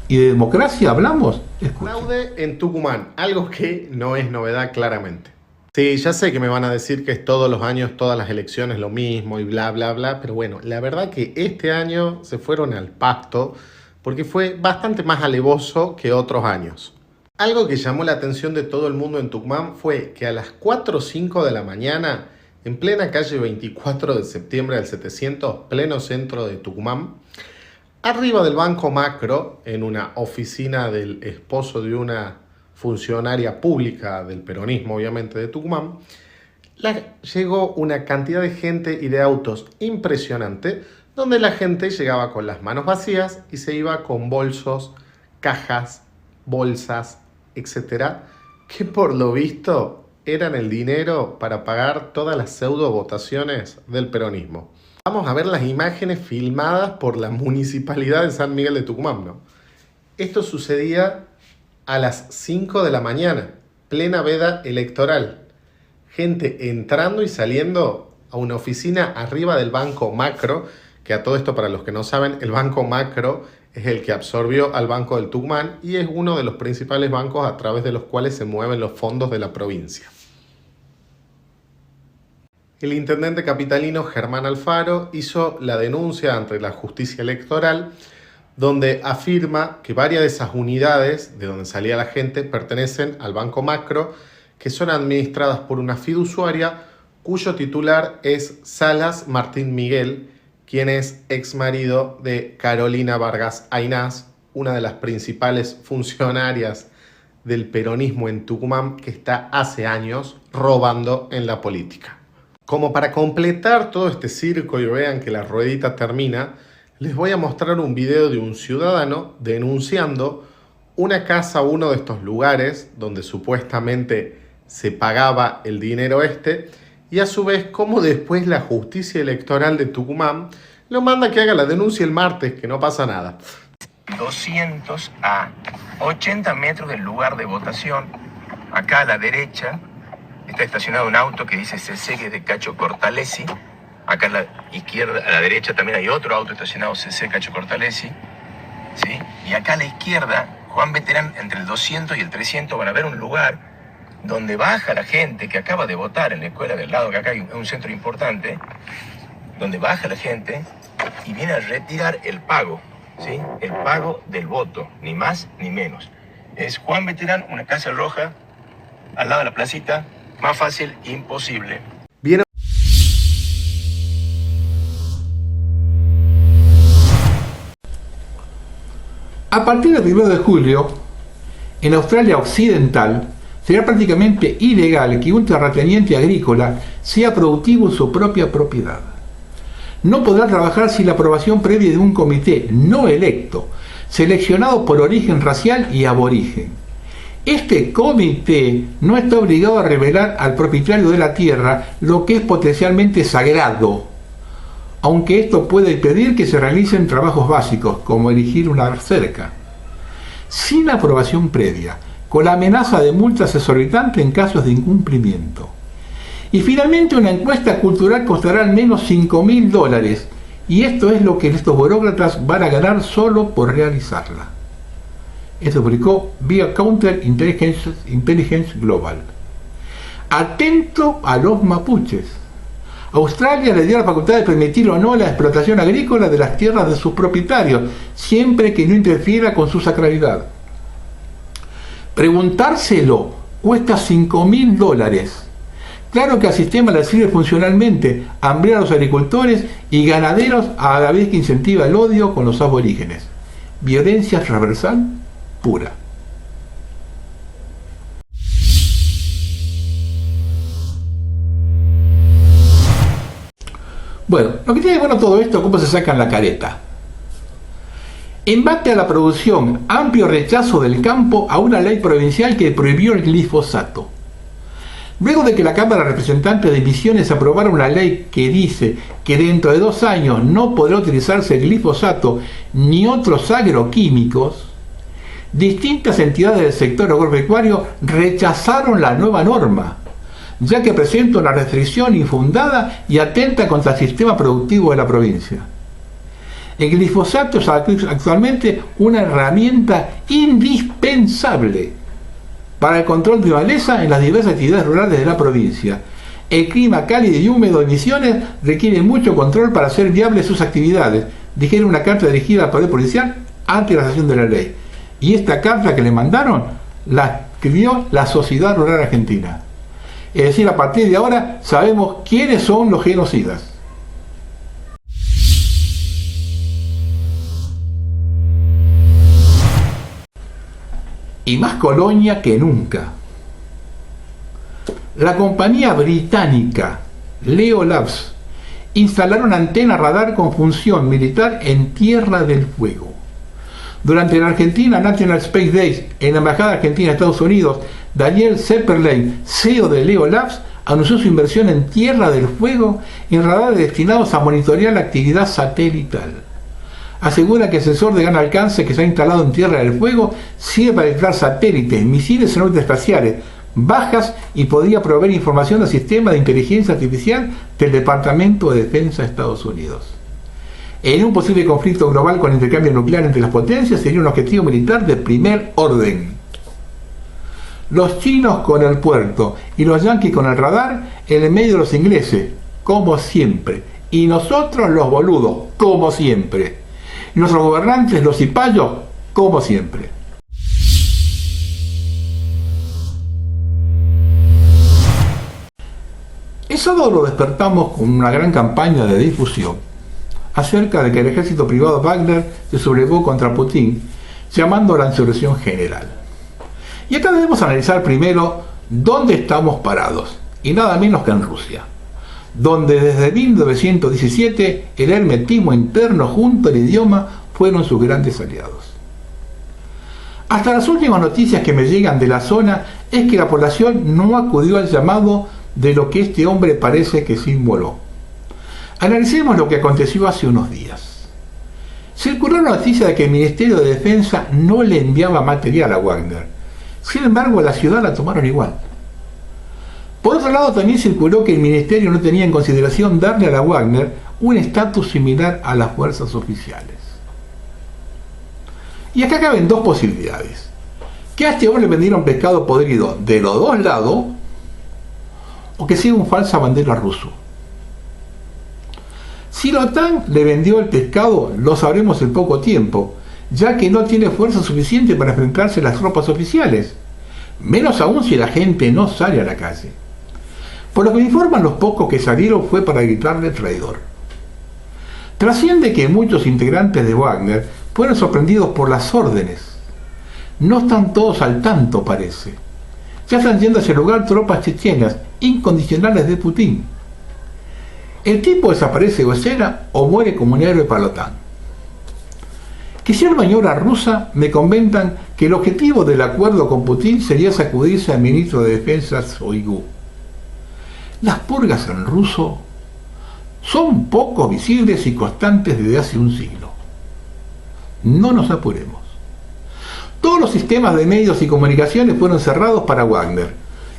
Speaker 1: y de democracia hablamos, escuchen.
Speaker 2: Fraude en Tucumán, algo que no es novedad claramente. Sí, ya sé que me van a decir que es todos los años, todas las elecciones lo mismo y bla, bla, bla, pero bueno, la verdad que este año se fueron al pasto porque fue bastante más alevoso que otros años. Algo que llamó la atención de todo el mundo en Tucumán fue que a las 4 o 5 de la mañana, en plena calle 24 de septiembre del 700, pleno centro de Tucumán, arriba del Banco Macro, en una oficina del esposo de una funcionaria pública del peronismo, obviamente, de Tucumán, llegó una cantidad de gente y de autos impresionante, donde la gente llegaba con las manos vacías y se iba con bolsos, cajas, bolsas, etcétera, que por lo visto eran el dinero para pagar todas las pseudo votaciones del peronismo. Vamos a ver las imágenes filmadas por la Municipalidad de San Miguel de Tucumán, ¿no? Esto sucedía a las 5 de la mañana, plena veda electoral. Gente entrando y saliendo a una oficina arriba del Banco Macro, que a todo esto, para los que no saben, el Banco Macro es el que absorbió al Banco del Tucumán y es uno de los principales bancos a través de los cuales se mueven los fondos de la provincia. El intendente capitalino Germán Alfaro hizo la denuncia ante la justicia electoral, donde afirma que varias de esas unidades de donde salía la gente pertenecen al Banco Macro, que son administradas por una fiduciaria cuyo titular es Salas Martín Miguel, quien es ex marido de Carolina Vargas Aynaz, una de las principales funcionarias del peronismo en Tucumán, que está hace años robando en la política. Como para completar todo este circo y vean que la ruedita termina, les voy a mostrar un video de un ciudadano denunciando una casa, uno de estos lugares donde supuestamente se pagaba el dinero y a su vez cómo después la justicia electoral de Tucumán lo manda que haga la denuncia el martes, que no pasa nada.
Speaker 3: 200 a 80 metros del lugar de votación, acá a la derecha, está estacionado un auto que dice CC, que es de Cacho Cortalesi. Acá a la izquierda, a la derecha también hay otro auto estacionado CC Cacho Cortalesi, ¿sí? Y acá a la izquierda, Juan Veterán, entre el 200 y el 300 van a ver un lugar donde baja la gente que acaba de votar en la escuela del lado, que acá hay un centro importante, donde baja la gente y viene a retirar el pago, ¿sí? El pago del voto, ni más ni menos. Es Juan Veterán, una casa roja, al lado de la placita, más fácil, imposible.
Speaker 2: Bien.
Speaker 1: A partir del 1 de julio, en Australia Occidental, será prácticamente ilegal que un terrateniente agrícola sea productivo en su propia propiedad. No podrá trabajar sin la aprobación previa de un comité no electo, seleccionado por origen racial y aborigen. Este comité no está obligado a revelar al propietario de la tierra lo que es potencialmente sagrado, aunque esto puede impedir que se realicen trabajos básicos, como erigir una cerca. Sin aprobación previa, con la amenaza de multas exorbitantes en casos de incumplimiento. Y finalmente una encuesta cultural costará al menos $5.000 y esto es lo que estos burócratas van a ganar solo por realizarla. Esto publicó vía Counter Intelligence Global. Atento a los mapuches. Australia le dio la facultad de permitir o no la explotación agrícola de las tierras de sus propietarios, siempre que no interfiera con su sacralidad. Preguntárselo cuesta $5.000. Claro que al sistema le sirve funcionalmente hambriar a los agricultores y ganaderos a la vez que incentiva el odio con los aborígenes. Violencia transversal pura. Bueno, lo que tiene bueno todo esto, cómo se sacan la careta. Embate a la producción, amplio rechazo del campo a una ley provincial que prohibió el glifosato. Luego de que la Cámara de Representantes de Misiones aprobara una ley que dice que dentro de 2 años no podrá utilizarse el glifosato ni otros agroquímicos, distintas entidades del sector agropecuario rechazaron la nueva norma, ya que presenta una restricción infundada y atenta contra el sistema productivo de la provincia. El glifosato es actualmente una herramienta indispensable para el control de maleza en las diversas actividades rurales de la provincia. El clima cálido y húmedo de Misiones requiere mucho control para hacer viables sus actividades, dijeron una carta dirigida al Poder Policial ante la sanción de la ley. Y esta carta que le mandaron la escribió la Sociedad Rural Argentina. Es decir, a partir de ahora sabemos quiénes son los genocidas. Y más colonia que nunca. La compañía británica Leo Labs instalaron antena radar con función militar en Tierra del Fuego. Durante la Argentina National Space Days, en la Embajada Argentina de Estados Unidos, Daniel Sepperlein, CEO de Leo Labs, anunció su inversión en Tierra del Fuego en radares destinados a monitorear la actividad satelital. Asegura que el sensor de gran alcance que se ha instalado en Tierra del Fuego sirve para detectar satélites, misiles en órbitas espaciales bajas y podría proveer información al sistema de inteligencia artificial del Departamento de Defensa de Estados Unidos. En un posible conflicto global con intercambio nuclear entre las potencias sería un objetivo militar de primer orden. Los chinos con el puerto y los yanquis con el radar en el medio de los ingleses, como siempre. Y nosotros los boludos, como siempre. Y nuestros gobernantes, los cipayos, como siempre. El sábado lo despertamos con una gran campaña de difusión acerca de que el ejército privado Wagner se sublevó contra Putin, llamando a la insurrección general. Y acá debemos analizar primero dónde estamos parados, y nada menos que en Rusia, donde desde 1917 el hermetismo interno junto al idioma fueron sus grandes aliados. Hasta las últimas noticias que me llegan de la zona es que la población no acudió al llamado de lo que este hombre parece que se inmoló. Analicemos lo que aconteció hace unos días. Circuló la noticia de que el Ministerio de Defensa no le enviaba material a Wagner. Sin embargo, la ciudad la tomaron igual. Por otro lado, también circuló que el Ministerio no tenía en consideración darle a la Wagner un estatus similar a las fuerzas oficiales. Y acá caben dos posibilidades. Que a este hombre le vendieron pescado podrido de los dos lados, o que sea un falsa bandera ruso. Si la OTAN le vendió el pescado, lo sabremos en poco tiempo, ya que no tiene fuerza suficiente para enfrentarse a las tropas oficiales, menos aún si la gente no sale a la calle. Por lo que informan, los pocos que salieron fue para gritarle traidor. Trasciende que muchos integrantes de Wagner fueron sorprendidos por las órdenes. No están todos al tanto, parece. Ya están yendo hacia el lugar tropas chechenas incondicionales de Putin. El tipo desaparece o escena o muere como un héroe para la OTAN. Que si hay maniobra rusa, me comentan que el objetivo del acuerdo con Putin sería sacudirse al ministro de Defensa Shoigu. Las purgas en ruso son poco visibles y constantes desde hace un siglo. No nos apuremos. Todos los sistemas de medios y comunicaciones fueron cerrados para Wagner.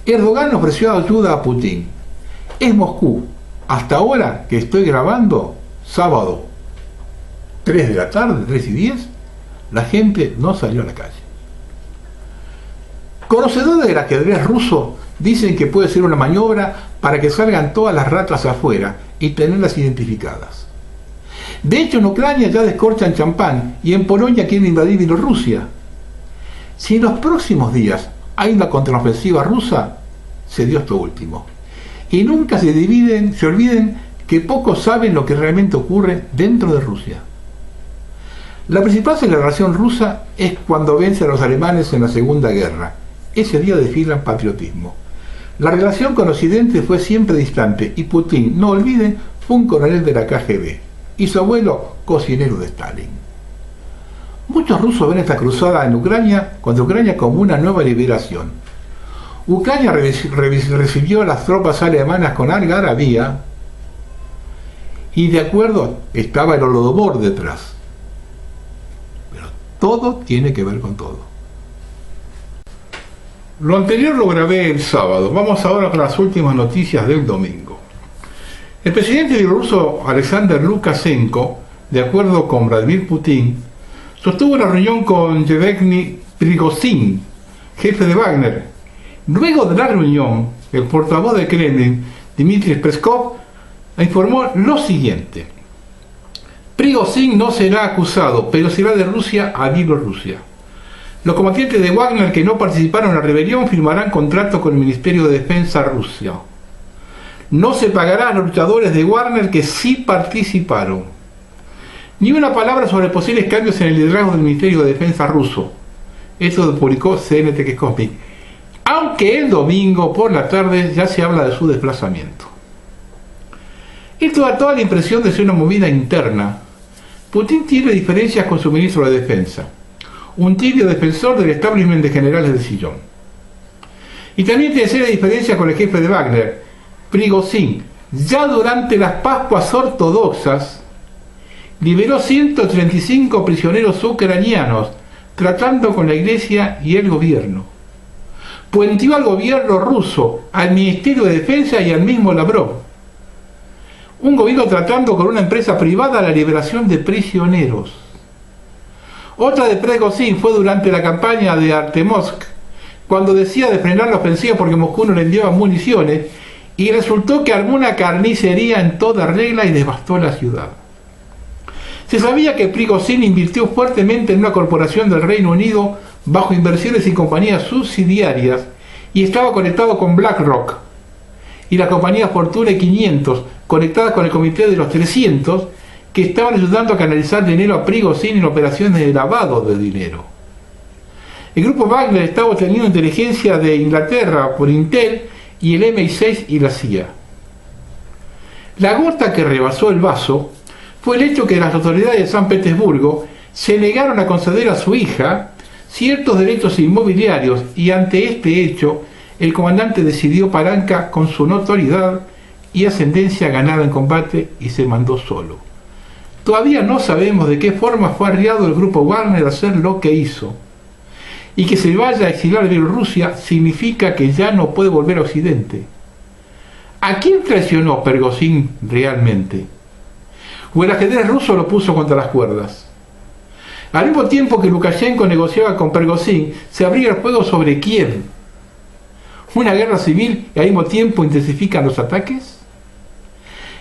Speaker 1: Erdogan ofreció ayuda a Putin. Es Moscú, hasta ahora que estoy grabando, sábado 3 de la tarde, 3:10, la gente no salió a la calle. Conocedores del ajedrez ruso dicen que puede ser una maniobra para que salgan todas las ratas afuera y tenerlas identificadas. De hecho, en Ucrania ya descorchan champán y en Polonia quieren invadir Bielorrusia. Si en los próximos días hay una contraofensiva rusa, se dio esto último. Y nunca se olviden que pocos saben lo que realmente ocurre dentro de Rusia. La principal celebración rusa es cuando vencen a los alemanes en la Segunda Guerra. Ese día desfilan patriotismo. La relación con Occidente fue siempre distante y Putin, no olviden, fue un coronel de la KGB y su abuelo cocinero de Stalin. Muchos rusos ven esta cruzada contra Ucrania como una nueva liberación. Ucrania recibió a las tropas alemanas con algarabía y de acuerdo estaba el Holodomor detrás. Pero todo tiene que ver con todo. Lo anterior lo grabé el sábado. Vamos ahora con las últimas noticias del domingo. El presidente bielorruso Alexander Lukashenko, de acuerdo con Vladimir Putin, sostuvo una reunión con Yevgeny Prigozhin, jefe de Wagner. Luego de la reunión, el portavoz de Kremlin, Dmitry Peskov, informó lo siguiente: Prigozhin no será acusado, pero se irá de Rusia a Bielorrusia. Los combatientes de Wagner que no participaron en la rebelión firmarán contrato con el Ministerio de Defensa ruso. No se pagará a los luchadores de Wagner que sí participaron. Ni una palabra sobre posibles cambios en el liderazgo del Ministerio de Defensa ruso. Eso publicó CNT Cosmic. Aunque el domingo por la tarde ya se habla de su desplazamiento. Esto da toda la impresión de ser una movida interna. Putin tiene diferencias con su ministro de Defensa, un tibio defensor del establishment de generales de sillón. Y también tiene serias diferencias con el jefe de Wagner, Prigozhin. Ya durante las Pascuas ortodoxas liberó 135 prisioneros ucranianos, tratando con la iglesia y el gobierno. Puenteó al gobierno ruso, al Ministerio de Defensa y al mismo Lavrov. Un gobierno tratando con una empresa privada la liberación de prisioneros. Otra de Prigozhin fue durante la campaña de Artemovsk, cuando decía de frenar la ofensiva porque Moscú no le enviaba municiones, y resultó que armó una carnicería en toda regla y devastó la ciudad. Se sabía que Prigozhin invirtió fuertemente en una corporación del Reino Unido bajo inversiones y compañías subsidiarias y estaba conectado con BlackRock y la compañía Fortune 500, conectada con el Comité de los 300, que estaban ayudando a canalizar dinero a Prigozhin en operaciones de lavado de dinero. El grupo Wagner estaba obteniendo inteligencia de Inglaterra por Intel y el MI6 y la CIA. La gota que rebasó el vaso fue el hecho que las autoridades de San Petersburgo se negaron a conceder a su hija ciertos derechos inmobiliarios y ante este hecho el comandante decidió palanca con su notoriedad y ascendencia ganada en combate y se mandó solo. Todavía no sabemos de qué forma fue arriado el grupo Wagner a hacer lo que hizo. Y que se vaya a exilar de Bielorrusia significa que ya no puede volver a Occidente. ¿A quién traicionó Prigozhin realmente? ¿O el ajedrez ruso lo puso contra las cuerdas? Al mismo tiempo que Lukashenko negociaba con Prigozhin, se abría el fuego sobre Kiev. ¿Una guerra civil y al mismo tiempo intensifican los ataques?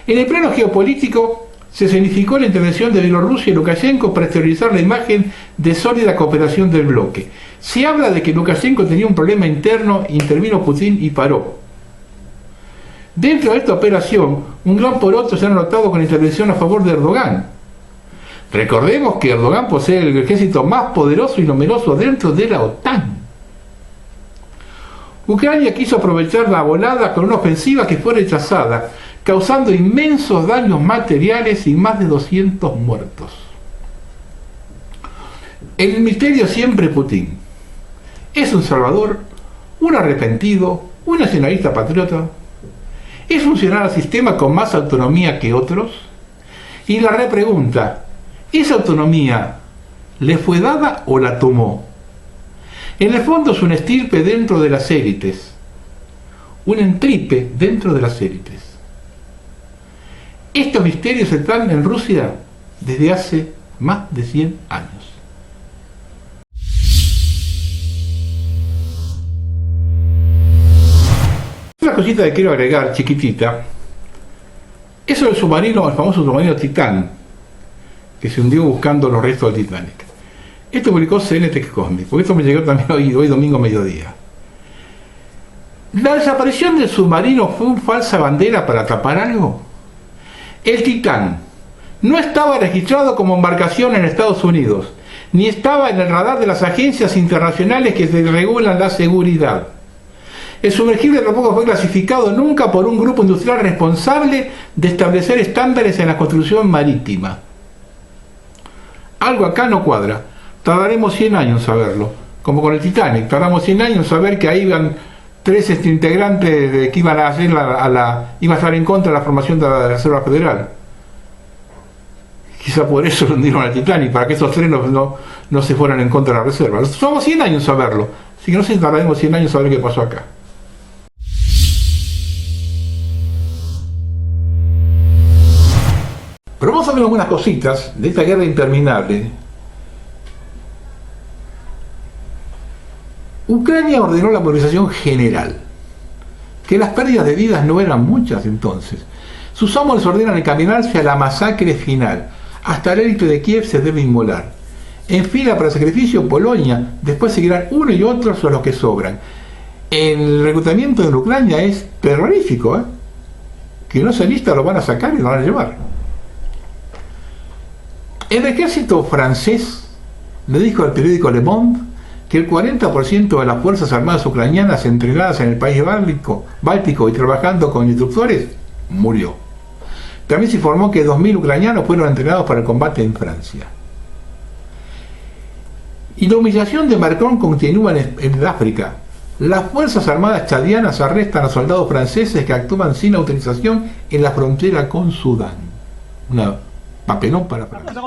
Speaker 1: En el plano geopolítico, se significó la intervención de Bielorrusia y Lukashenko para exteriorizar la imagen de sólida cooperación del bloque. Se habla de que Lukashenko tenía un problema interno, intervino Putin y paró. Dentro de esta operación, un gran poroto se ha notado con la intervención a favor de Erdogan. Recordemos que Erdogan posee el ejército más poderoso y numeroso dentro de la OTAN. Ucrania quiso aprovechar la volada con una ofensiva que fue rechazada, causando inmensos daños materiales y más de 200 muertos. El misterio siempre Putin. ¿Es un salvador, un arrepentido, un nacionalista patriota? ¿Es funcional al sistema con más autonomía que otros? Y la repregunta, ¿esa autonomía le fue dada o la tomó? En el fondo es un estirpe dentro de las élites, un entripe dentro de las élites. Estos misterios están en Rusia desde hace Más de 100 años. Una cosita que quiero agregar, chiquitita, eso del submarino, el famoso submarino Titán, que se hundió buscando los restos del Titanic. Esto publicó CNT Cosmic, porque esto me llegó también hoy domingo a mediodía. ¿La desaparición del submarino fue una falsa bandera para tapar algo? El Titán no estaba registrado como embarcación en Estados Unidos, ni estaba en el radar de las agencias internacionales que regulan la seguridad. El sumergible tampoco fue clasificado nunca por un grupo industrial responsable de establecer estándares en la construcción marítima. Algo acá no cuadra. Tardaremos 100 años en saberlo. Como con el Titanic, tardamos 100 años en saber que ahí iban tres integrantes que iban a hacer iban a estar en contra de la formación de la Reserva Federal. Quizá por eso lo hundieron al Titanic, para que esos tres no se fueran en contra de la Reserva. Somos 100 años en saberlo. Así que no sé si tardaremos 100 años en saber qué pasó acá. Pero vamos a ver algunas cositas de esta guerra interminable. Ucrania ordenó la movilización general, que las pérdidas de vidas no eran muchas entonces. Sus amos les ordenan encaminarse a la masacre final. Hasta el élite de Kiev se debe inmolar. En fila para el sacrificio Polonia, después seguirán uno y otro son los que sobran. El reclutamiento en Ucrania es terrorífico, ¿eh? Que no se lista lo van a sacar y lo van a llevar. El ejército francés le dijo al periódico Le Monde que el 40% de las fuerzas armadas ucranianas entrenadas en el país báltico y trabajando con instructores murió. También se informó que 2.000 ucranianos fueron entrenados para el combate en Francia. Y la humillación de Macron continúa en África. Las fuerzas armadas chadianas arrestan a soldados franceses que actúan sin autorización en la frontera con Sudán. Una papelón para Francia.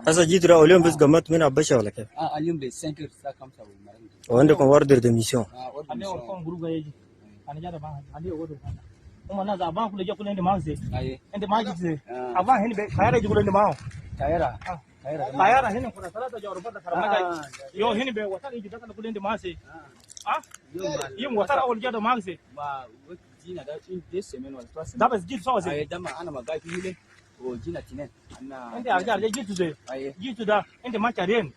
Speaker 4: Sasa jitu da اليوم بس قمت من عباشة ولا كيف؟
Speaker 5: اليوم ب 5 heures ça comme ça
Speaker 4: وعندكم اوردر دي ميسيون.
Speaker 5: وجينا تنين
Speaker 6: انت ارجع جيتو ده جيتو ده انت ما شارين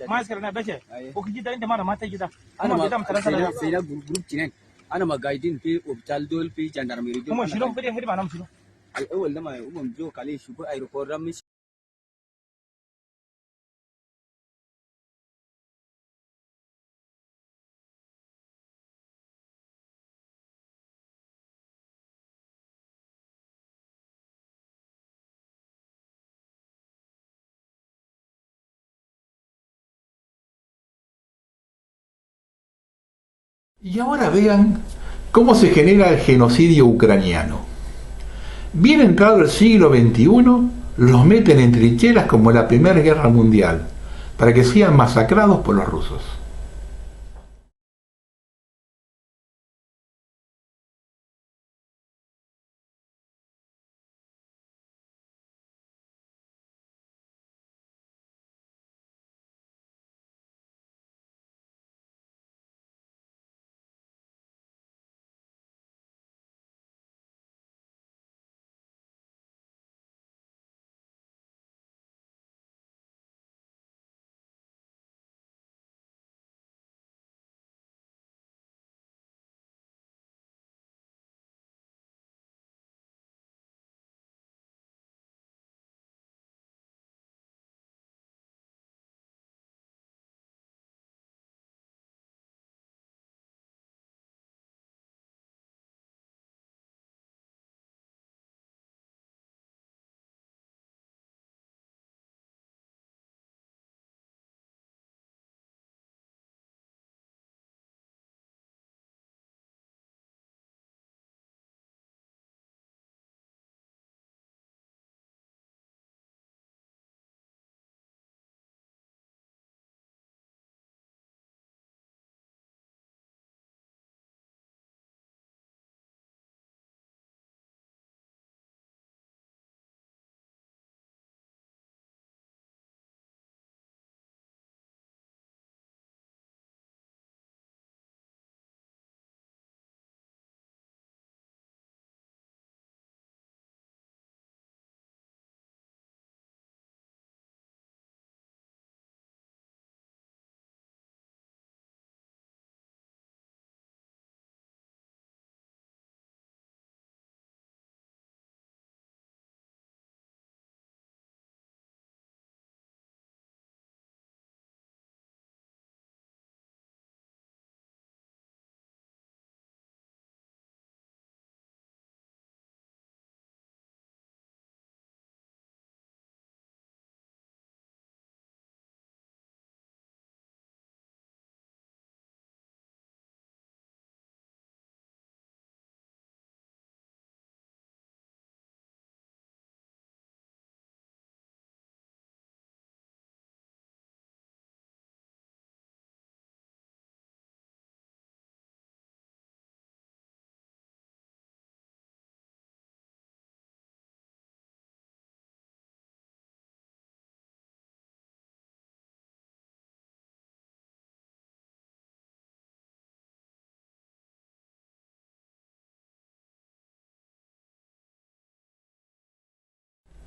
Speaker 6: ما سكرنا بشه وكجي ده انت ما تجي ده
Speaker 5: انا ما سينا جروب تنين انا ما قاعدين في اوبتال دول في جاندرميري دول
Speaker 6: هم شنو بدي هدي معنا شنو
Speaker 5: الاول لما هم جو عليه شو ايروبور مش
Speaker 1: Y ahora vean cómo se genera el genocidio ucraniano. Bien entrado el siglo XXI, los meten en trincheras como la Primera Guerra Mundial, para que sean masacrados por los rusos.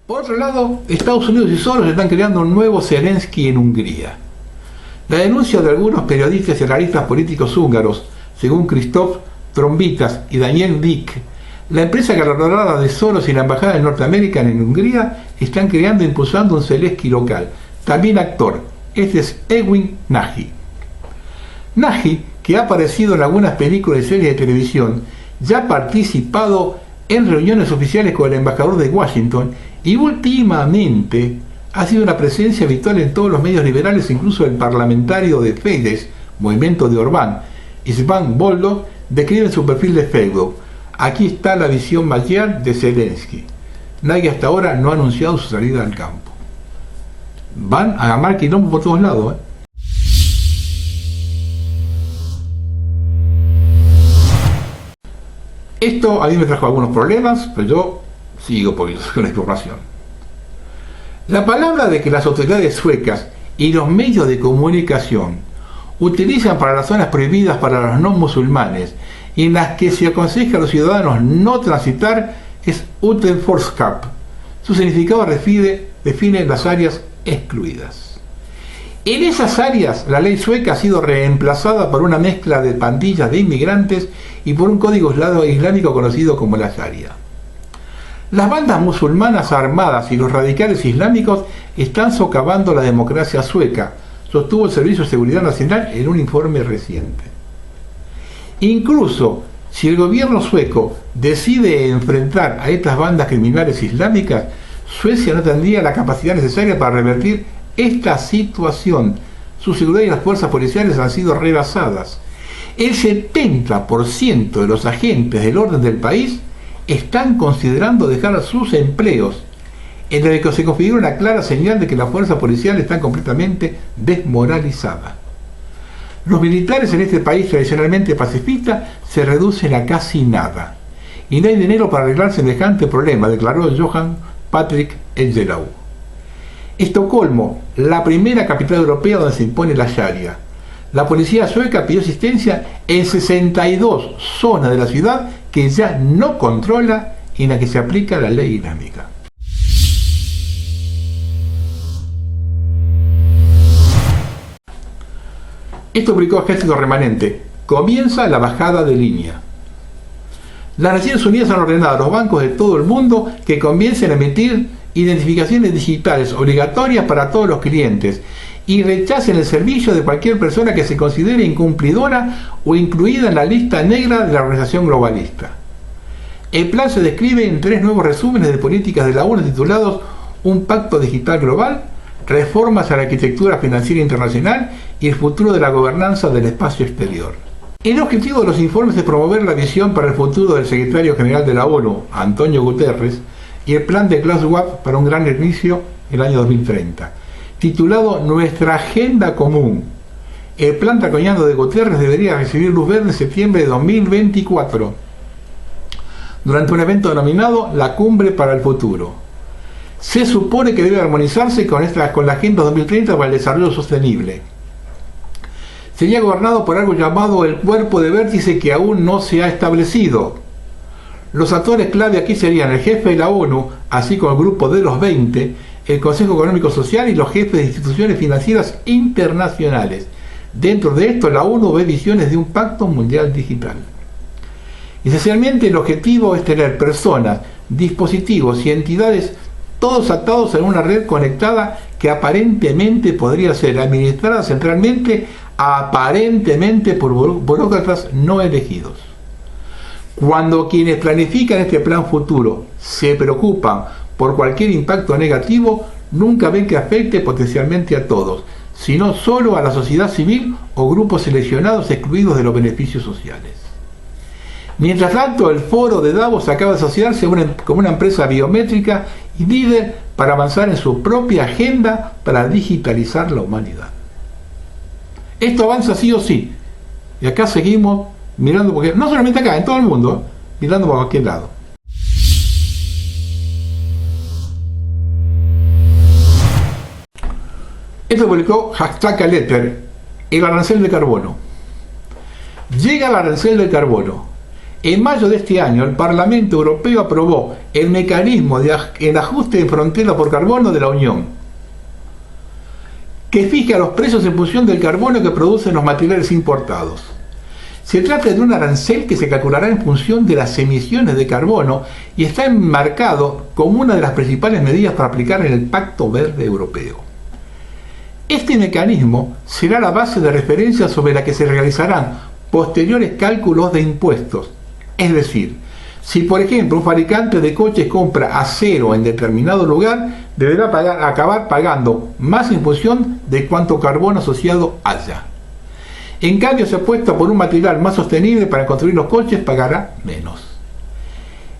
Speaker 1: Por otro lado, Estados Unidos y Soros están creando un nuevo Zelensky en Hungría. La denuncia de algunos periodistas y analistas políticos húngaros, según Christoph Trombitas y Daniel Dick, la empresa galardonada de Soros y la Embajada de Norteamérica en Hungría están creando e impulsando un Zelensky local, también actor. Este es Erwin Nagy. Nagy, que ha aparecido en algunas películas y series de televisión, ya ha participado en reuniones oficiales con el embajador de Washington y últimamente ha sido una presencia habitual en todos los medios liberales, incluso el parlamentario de Fidesz, movimiento de Orbán, István Boldog, describe en su perfil de Facebook: aquí está la visión magiar de Zelensky. Nadie hasta ahora no ha anunciado su salida al campo. Van a armar quilombo por todos lados, Esto a mí me trajo algunos problemas, pero yo sigo con la información. La palabra de que las autoridades suecas y los medios de comunicación utilizan para las zonas prohibidas para los no musulmanes y en las que se aconseja a los ciudadanos no transitar es utenforskap. Su significado define las áreas excluidas. En esas áreas, la ley sueca ha sido reemplazada por una mezcla de pandillas de inmigrantes y por un código islámico conocido como la Sharia. Las bandas musulmanas armadas y los radicales islámicos están socavando la democracia sueca, sostuvo el Servicio de Seguridad Nacional en un informe reciente. Incluso si el gobierno sueco decide enfrentar a estas bandas criminales islámicas, Suecia no tendría la capacidad necesaria para revertir esta situación. Su seguridad y las fuerzas policiales han sido rebasadas. El 70% de los agentes del orden del país están considerando dejar sus empleos, en el que se configura una clara señal de que las fuerzas policiales están completamente desmoralizadas. Los militares en este país tradicionalmente pacifista se reducen a casi nada, y no hay dinero para arreglar semejante problema, declaró Johan Patrick Engelau. Estocolmo, la primera capital europea donde se impone la Sharia. La policía sueca pidió asistencia en 62 zonas de la ciudad que ya no controla y en la que se aplica la ley islámica. Esto publicó Ejército Remanente. Comienza la bajada de línea. Las Naciones Unidas han ordenado a los bancos de todo el mundo que comiencen a emitir identificaciones digitales obligatorias para todos los clientes y rechacen el servicio de cualquier persona que se considere incumplidora o incluida en la lista negra de la organización globalista. El plan se describe en 3 nuevos resúmenes de políticas de la ONU titulados Un pacto digital global, reformas a la arquitectura financiera internacional y el futuro de la gobernanza del espacio exterior. El objetivo de los informes es promover la visión para el futuro del secretario general de la ONU, Antonio Guterres, y el plan de Klaus Schwab para un gran inicio en el año 2030, titulado Nuestra Agenda Común. El plan draconiano de Guterres debería recibir luz verde en septiembre de 2024, durante un evento denominado la Cumbre para el Futuro. Se supone que debe armonizarse con la Agenda 2030 para el Desarrollo Sostenible. Sería gobernado por algo llamado el Cuerpo de Vértice, que aún no se ha establecido. Los actores clave aquí serían el jefe de la ONU, así como el grupo de los 20, el Consejo Económico Social y los jefes de instituciones financieras internacionales. Dentro de esto, la ONU ve visiones de un pacto mundial digital. Esencialmente, el objetivo es tener personas, dispositivos y entidades todos atados en una red conectada que aparentemente podría ser administrada centralmente, aparentemente por burócratas no elegidos. Cuando quienes planifican este plan futuro se preocupan por cualquier impacto negativo, nunca ven que afecte potencialmente a todos, sino solo a la sociedad civil o grupos seleccionados excluidos de los beneficios sociales. Mientras tanto, el foro de Davos acaba de asociarse como una empresa biométrica y líder para avanzar en su propia agenda para digitalizar la humanidad. Esto avanza sí o sí, y acá seguimos mirando, porque no solamente acá, en todo el mundo, mirando por cualquier lado. Esto publicó #Letter, el arancel de carbono. Llega el arancel del carbono. En mayo de este año, el Parlamento Europeo aprobó el mecanismo de ajuste de frontera por carbono de la Unión, que fija los precios en función del carbono que producen los materiales importados. Se trata de un arancel que se calculará en función de las emisiones de carbono y está enmarcado como una de las principales medidas para aplicar en el Pacto Verde Europeo. Este mecanismo será la base de referencia sobre la que se realizarán posteriores cálculos de impuestos. Es decir, si por ejemplo un fabricante de coches compra acero en determinado lugar, deberá acabar pagando más en función de cuánto carbono asociado haya. En cambio, si apuesta por un material más sostenible para construir los coches, pagará menos.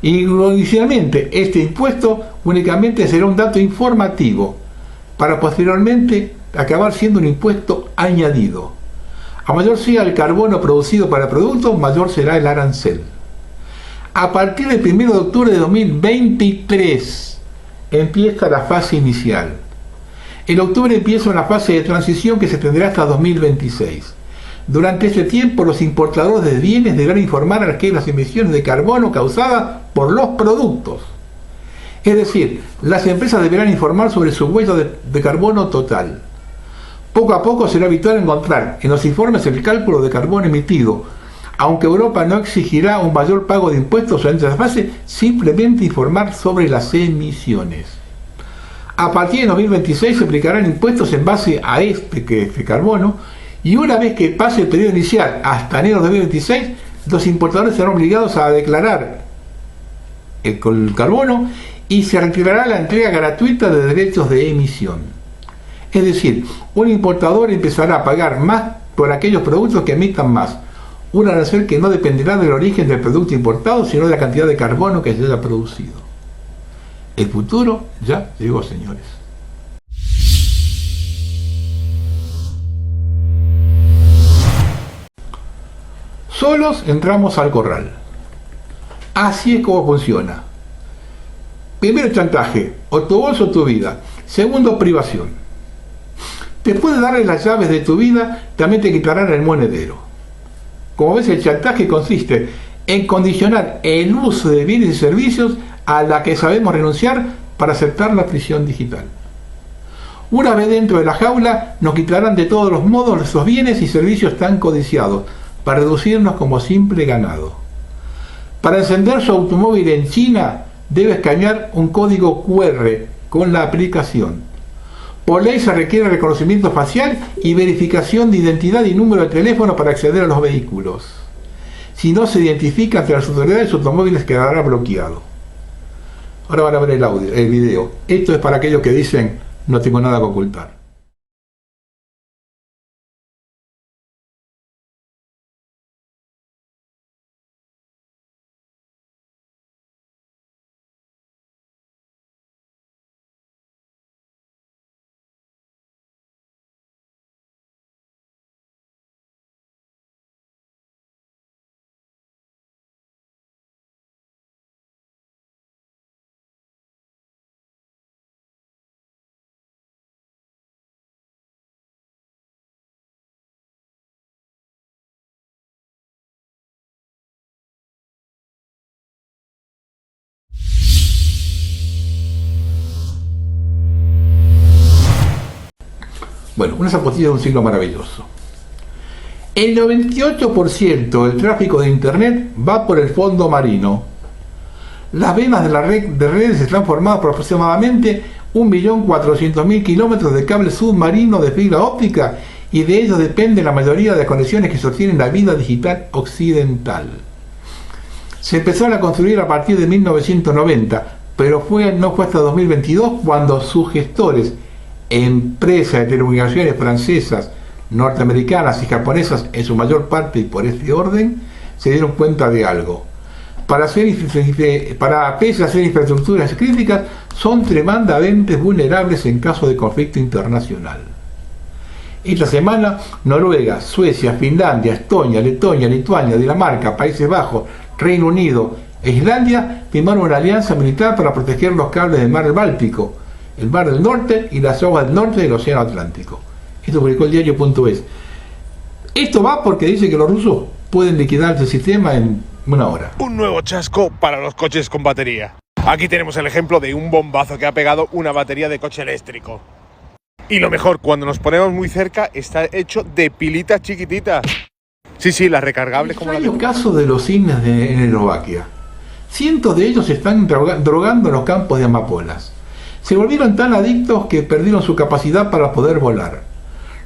Speaker 1: Y adicionalmente, este impuesto únicamente será un dato informativo, para posteriormente acabar siendo un impuesto añadido. A mayor sea el carbono producido para el producto, mayor será el arancel. A partir del 1 de octubre de 2023 empieza la fase inicial. En octubre empieza una fase de transición que se tendrá hasta 2026. Durante ese tiempo, los importadores de bienes deberán informar a las emisiones de carbono causadas por los productos. Es decir, las empresas deberán informar sobre su huella de carbono total. Poco a poco será habitual encontrar en los informes el cálculo de carbono emitido, aunque Europa no exigirá un mayor pago de impuestos en esa fase, simplemente informar sobre las emisiones. A partir de 2026 se aplicarán impuestos en base a este carbono, y una vez que pase el periodo inicial hasta enero de 2026, los importadores serán obligados a declarar el carbono y se retirará la entrega gratuita de derechos de emisión. Es decir, un importador empezará a pagar más por aquellos productos que emitan más, un arancel que no dependerá del origen del producto importado, sino de la cantidad de carbono que se haya producido. El futuro ya llegó, señores. Solos entramos al corral. Así es como funciona. Primero, chantaje, o tu bolso o tu vida. Segundo, privación. Después de darle las llaves de tu vida, también te quitarán el monedero. Como ves, el chantaje consiste en condicionar el uso de bienes y servicios a la que sabemos renunciar para aceptar la prisión digital. Una vez dentro de la jaula, nos quitarán de todos los modos nuestros bienes y servicios tan codiciados, para reducirnos como simple ganado. Para encender su automóvil en China, debe escanear un código QR con la aplicación. Por ley se requiere reconocimiento facial y verificación de identidad y número de teléfono para acceder a los vehículos. Si no se identifica ante las autoridades, su automóvil quedará bloqueado. Ahora van a ver el video. Esto es para aquellos que dicen, no tengo nada que ocultar. Bueno, una zapatilla de un siglo maravilloso. El 98% del tráfico de Internet va por el fondo marino. Las venas de la red de redes están formadas por aproximadamente 1.400.000 kilómetros de cable submarino de fibra óptica, y de ellos depende la mayoría de las conexiones que sostienen la vida digital occidental. Se empezaron a construir a partir de 1990, pero no fue hasta 2022 cuando sus gestores, empresas de telecomunicaciones francesas, norteamericanas y japonesas en su mayor parte y por este orden, se dieron cuenta de algo. Pese a ser infraestructuras críticas, son tremendamente vulnerables en caso de conflicto internacional. Esta semana, Noruega, Suecia, Finlandia, Estonia, Letonia, Lituania, Dinamarca, Países Bajos, Reino Unido e Islandia firmaron una alianza militar para proteger los cables del mar Báltico, el mar del norte y las aguas del norte del océano Atlántico. Esto publicó el diario.es. Esto va porque dice que los rusos pueden liquidar el sistema en una hora.
Speaker 7: Un nuevo chasco para los coches con batería. Aquí tenemos el ejemplo de un bombazo que ha pegado una batería de coche eléctrico. Y lo mejor, cuando nos ponemos muy cerca, está hecho de pilitas chiquititas. Sí, las recargables como la de...
Speaker 1: Hay casos de los cisnes en Eslovaquia. Cientos de ellos se están drogando en los campos de amapolas. Se volvieron tan adictos que perdieron su capacidad para poder volar.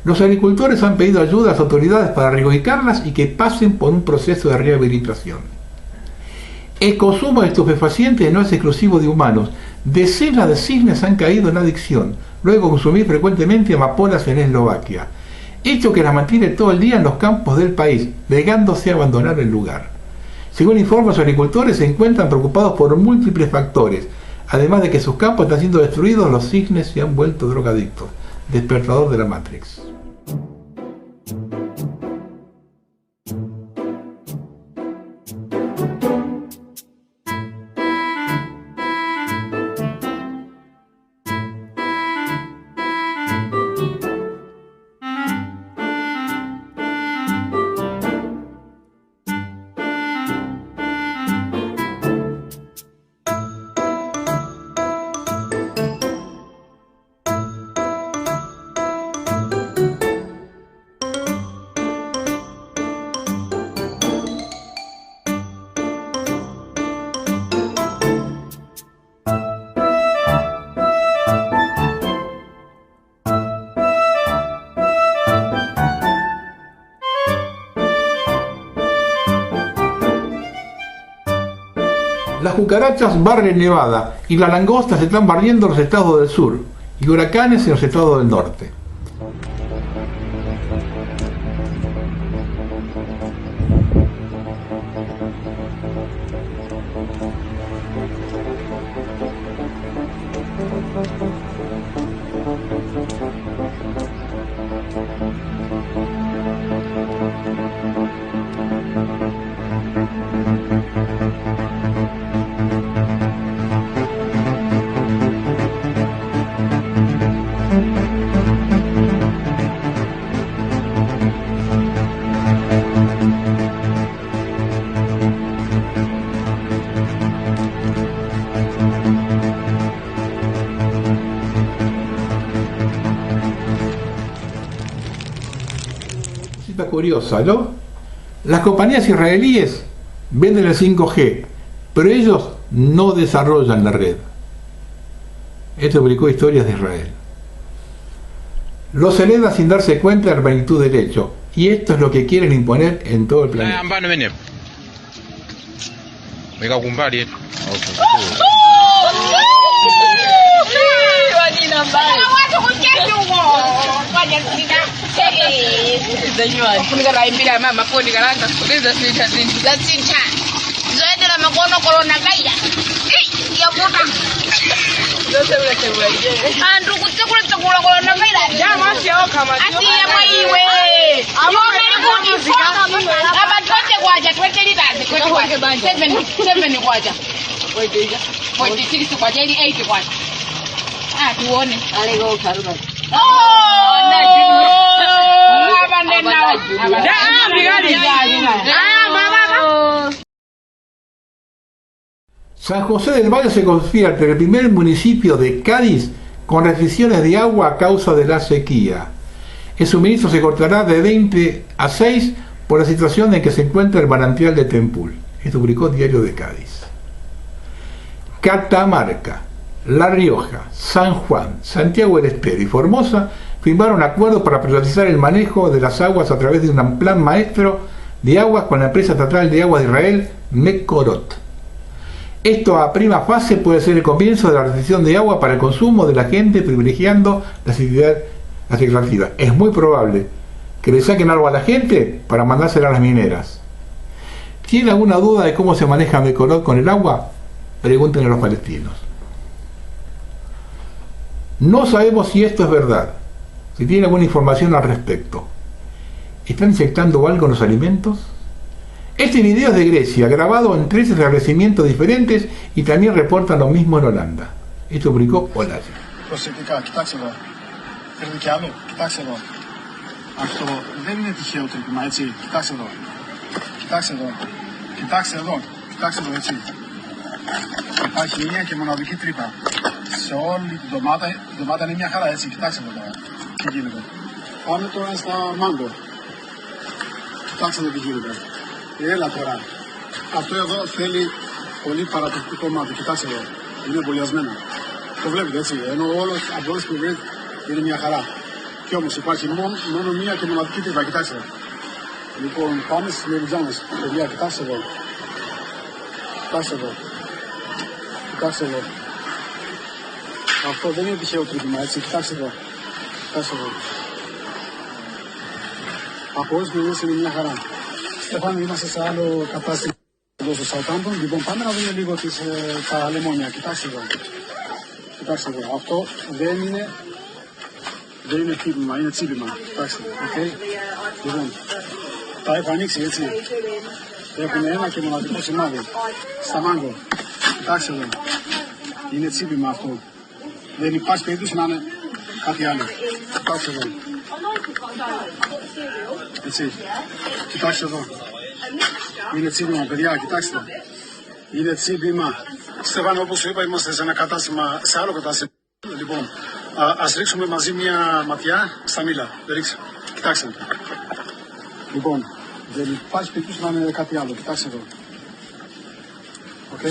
Speaker 1: Los agricultores han pedido ayuda a las autoridades para reubicarlas y que pasen por un proceso de rehabilitación. El consumo de estupefacientes no es exclusivo de humanos. Decenas de cisnes han caído en adicción, luego de consumir frecuentemente amapolas en Eslovaquia, hecho que las mantiene todo el día en los campos del país, negándose a abandonar el lugar. Según informan los agricultores, se encuentran preocupados por múltiples factores. Además de que sus campos están siendo destruidos, los cisnes se han vuelto drogadictos. Despertador de la Matrix. Las cucarachas barren Nevada y las langostas están barriendo los estados del sur y huracanes en los estados del norte. Curiosa, ¿no? Las compañías israelíes venden el 5G, pero ellos no desarrollan la red. Esto publicó Historias de Israel. Los celebran sin darse cuenta de la magnitud del hecho, y esto es lo que quieren imponer en todo el planeta. San José del Valle se convierte en el primer municipio de Cádiz con restricciones de agua a causa de la sequía. El suministro se cortará de 20 a 6 por la situación en que se encuentra el manantial de Tempul. Esto publicó Diario de Cádiz. Catamarca, La Rioja, San Juan, Santiago del Estero y Formosa firmaron acuerdos para privatizar el manejo de las aguas a través de un plan maestro de aguas con la empresa estatal de aguas de Israel, Mekorot. Esto a prima fase puede ser el comienzo de la restricción de agua para el consumo de la gente, privilegiando la actividad extractiva. Es muy probable que le saquen agua a la gente para mandársela a las mineras. ¿Tiene alguna duda de cómo se maneja Mekorot con el agua? Pregúntenle a los palestinos. No sabemos si esto es verdad, si tiene alguna información al respecto. ¿Están inyectando algo en los alimentos? Este video es de Grecia, grabado en 3 establecimientos diferentes y también reportan lo mismo en Holanda. Esto publicó Holanda.
Speaker 8: Κοιτάξτε εδώ, έτσι. Υπάρχει μία και μοναδική τρύπα. Σε όλη την ντομάτα, η ντομάτα είναι μια χαρά έτσι, κοιτάξτε εδώ τώρα. Τι γίνεται. Πάμε τώρα στα μάγκο. Κοιτάξτε εδώ τι γίνεται. Έλα τώρα. Αυτό εδώ θέλει πολύ παραπληκτικό κομμάτι. Κοιτάξτε εδώ. Είναι μπολιασμένο. Το βλέπετε έτσι. Ενώ όλο από όλες τις πλευρές είναι μια χαρά. Κι όμως υπάρχει μόνο μία και μοναδική τρύπα. Κοιτάξτε. Λοιπόν, πάμε στις μεριτζάνες. Παιδιά, κοιτάξτε εδώ. Κοιτάξτε εδώ. Κοιτάξτε εδώ. Αυτό δεν είναι τυχαίο τρίπημα, έτσι. Κοιτάξτε εδώ. Κοιτάξτε εδώ. Από όλες τις μεριές είναι μια χαρά. Στέφανο, είμαστε σε άλλο κατάστημα εδώ στο Southampton. Λοιπόν, πάμε να δούμε λίγο τα λεμόνια. Κοιτάξτε εδώ. Κοιτάξτε εδώ. Αυτό δεν είναι χτύπημα, είναι τσίπημα. Κοιτάξτε. Okay. Λοιπόν, τα έχω ανοίξει, έτσι. Έχουν ένα και μοναδικό σημάδι. Στα μάγκο. Κοιτάξτε εδώ. Είναι τσίπημα αυτό. Δεν υπάρχει περίπτωση να είναι κάτι άλλο. Κοιτάξτε εδώ. Έτσι. Κοιτάξτε εδώ. Είναι τσίπημα, παιδιά, κοιτάξτε. Είναι τσίπημα. Στέφανο, όπως σου είπα, είμαστε σε ένα κατάστημα, σε άλλο κατάστημα. Λοιπόν, ας ρίξουμε μαζί μια ματιά στα μήλα. Ρίξε. Κοιτάξτε. Λοιπόν, δεν υπάρχει περίπτωση να είναι κάτι άλλο. Κοιτάξτε εδώ. Οκ.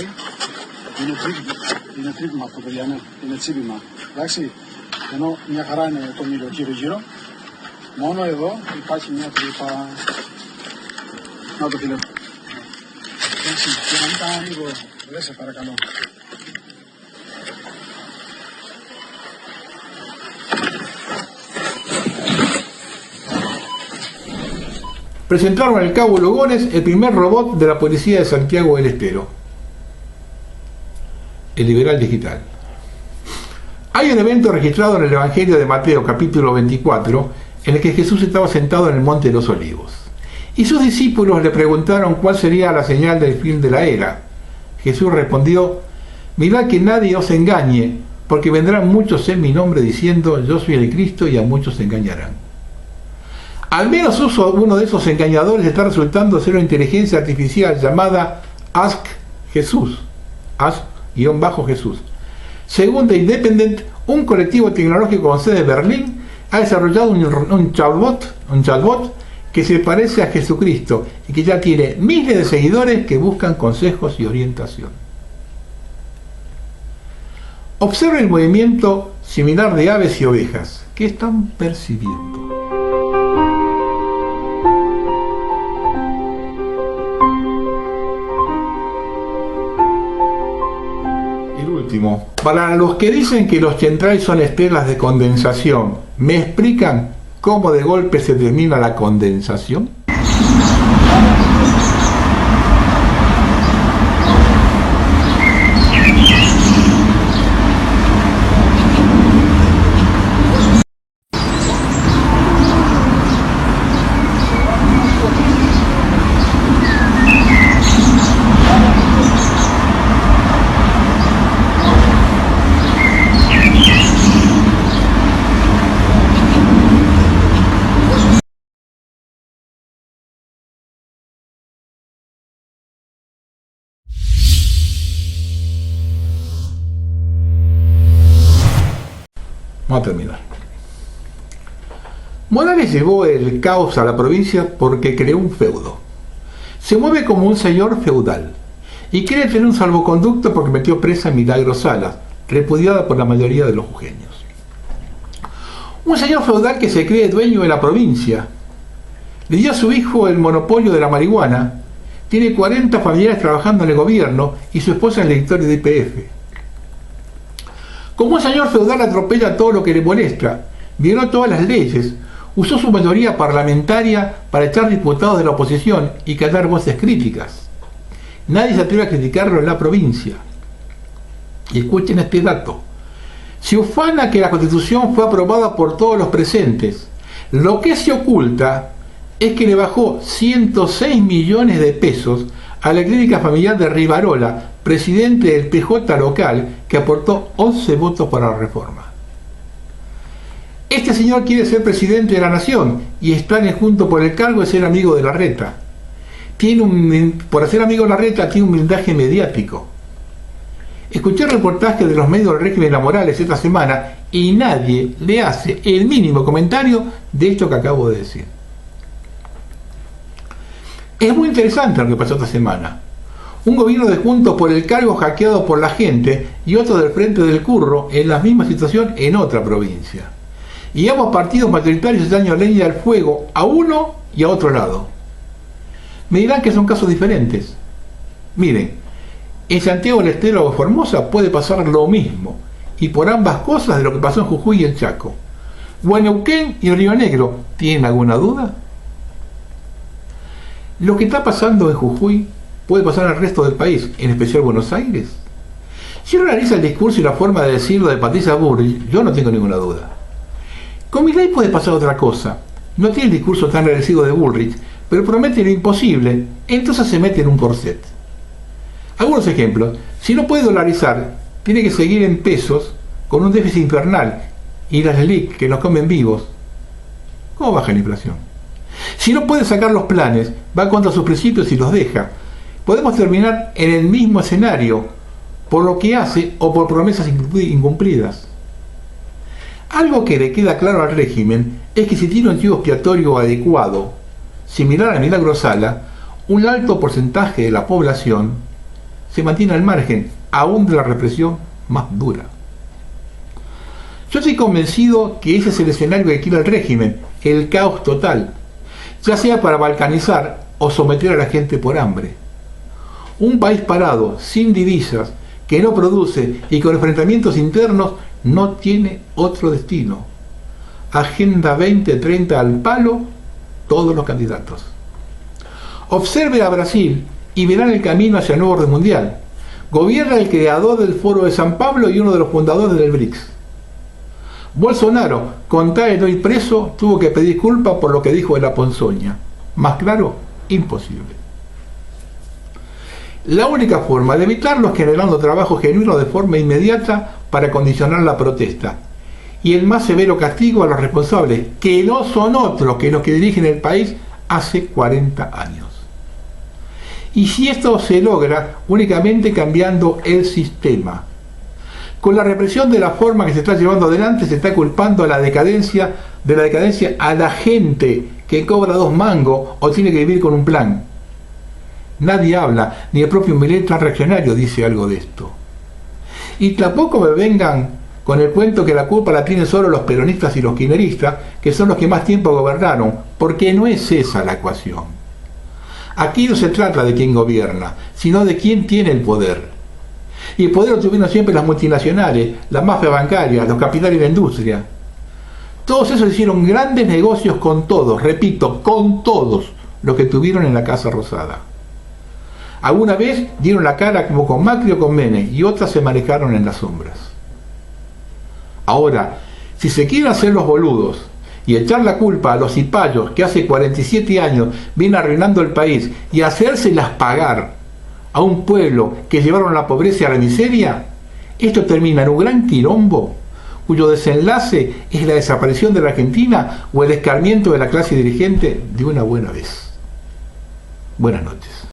Speaker 8: Είναι τρίπημα αυτό, παιδιά, ναι. Είναι τσίπημα. Εντάξει. Ενώ μια χαρά είναι το μήλο γύρω-γύρω. Μόνο εδώ υπάρχει μια τρύπα. Να το φίλε. Εντάξει, και να μην κάνω λίγο. Δεν σε παρακαλώ.
Speaker 1: Presentaron al Cabo Lugones el primer robot de la policía de Santiago del Estero, el liberal digital. Hay un evento registrado en el Evangelio de Mateo, capítulo 24, en el que Jesús estaba sentado en el Monte de los Olivos. Y sus discípulos le preguntaron cuál sería la señal del fin de la era. Jesús respondió: mirad que nadie os engañe, porque vendrán muchos en mi nombre diciendo yo soy el Cristo, y a muchos se engañarán. Al menos uno de esos engañadores está resultando ser una inteligencia artificial llamada Ask Jesús. Ask-Jesús. Según The Independent, un colectivo tecnológico con sede en Berlín ha desarrollado un chatbot que se parece a Jesucristo y que ya tiene miles de seguidores que buscan consejos y orientación. Observe el movimiento similar de aves y ovejas. ¿Qué están percibiendo? El último. Para los que dicen que los chemtrails son estelas de condensación, ¿me explican cómo de golpe se termina la condensación? Vamos a terminar. Morales llevó el caos a la provincia porque creó un feudo. Se mueve como un señor feudal y quiere tener un salvoconducto porque metió presa a Milagro Salas, repudiada por la mayoría de los jujeños. Un señor feudal que se cree dueño de la provincia. Le dio a su hijo el monopolio de la marihuana, tiene 40 familiares trabajando en el gobierno y su esposa en el directorio de YPF. Como un señor feudal atropella todo lo que le molesta, violó todas las leyes, usó su mayoría parlamentaria para echar diputados de la oposición y callar voces críticas. Nadie se atreve a criticarlo en la provincia. Y escuchen este dato. Se ufana que la Constitución fue aprobada por todos los presentes. Lo que se oculta es que le bajó 106 millones de pesos a la clínica familiar de Rivarola, presidente del PJ local, que aportó 11 votos para la reforma. Este señor quiere ser presidente de la nación y está junto por el cargo de ser amigo de Larreta. por ser amigo de Larreta, tiene un blindaje mediático. Escuché el reportaje de los medios del régimen de la Morales esta semana y nadie le hace el mínimo comentario de esto que acabo de decir. Es muy interesante lo que pasó esta semana. Un gobierno de Juntos por el Cargo hackeado por la gente y otro del Frente del Curro en la misma situación en otra provincia. Y ambos partidos mayoritarios dan leña al fuego a uno y a otro lado. Me dirán que son casos diferentes. Miren, en Santiago del Estero o Formosa puede pasar lo mismo, y por ambas cosas de lo que pasó en Jujuy y en Chaco. O en Neuquén y en Río Negro, ¿tienen alguna duda? Lo que está pasando en Jujuy puede pasar al resto del país, en especial Buenos Aires. Si uno analiza el discurso y la forma de decirlo de Patricia Bullrich, yo no tengo ninguna duda. Con Milei puede pasar otra cosa. No tiene el discurso tan agresivo de Bullrich, pero promete lo imposible, entonces se mete en un corset. Algunos ejemplos. Si no puede dolarizar, tiene que seguir en pesos con un déficit infernal y las LELIQ que nos comen vivos. ¿Cómo baja la inflación? Si no puede sacar los planes, va contra sus principios y los deja. Podemos terminar en el mismo escenario por lo que hace o por promesas incumplidas. Algo que le queda claro al régimen es que si tiene un chivo expiatorio adecuado, similar a Milagro Sala, un alto porcentaje de la población se mantiene al margen, aún de la represión más dura. Yo estoy convencido que ese es el escenario que quiere el régimen, el caos total, ya sea para balcanizar o someter a la gente por hambre. Un país parado, sin divisas, que no produce y con enfrentamientos internos no tiene otro destino. Agenda 2030 al palo, todos los candidatos. Observe a Brasil y verán el camino hacia el nuevo orden mundial. Gobierna el creador del Foro de San Pablo y uno de los fundadores del BRICS. Bolsonaro, con tal de no ir preso, tuvo que pedir disculpas por lo que dijo de la ponzoña. Más claro, imposible. La única forma de evitarlo es generando trabajo genuino de forma inmediata para condicionar la protesta. Y el más severo castigo a los responsables, que no son otros que los que dirigen el país hace 40 años. Y si esto se logra únicamente cambiando el sistema. Con la represión de la forma que se está llevando adelante se está culpando a la decadencia a la gente que cobra 2 mangos o tiene que vivir con un plan. Nadie habla, ni el propio Milei tan reaccionario dice algo de esto. Y tampoco me vengan con el cuento que la culpa la tienen solo los peronistas y los kirchneristas, que son los que más tiempo gobernaron, porque no es esa la ecuación. Aquí no se trata de quién gobierna, sino de quién tiene el poder. Y el poder lo tuvieron siempre las multinacionales, la mafia bancaria, los capitales y la industria. Todos esos hicieron grandes negocios con todos, repito, con todos los que tuvieron en la Casa Rosada. Alguna vez dieron la cara como con Macri o con Menem y otras se manejaron en las sombras. Ahora, si se quieren hacer los boludos y echar la culpa a los cipayos que hace 47 años vienen arruinando el país y hacérselas pagar a un pueblo que llevaron a la pobreza y a la miseria, esto termina en un gran quilombo cuyo desenlace es la desaparición de la Argentina o el escarmiento de la clase dirigente de una buena vez. Buenas noches.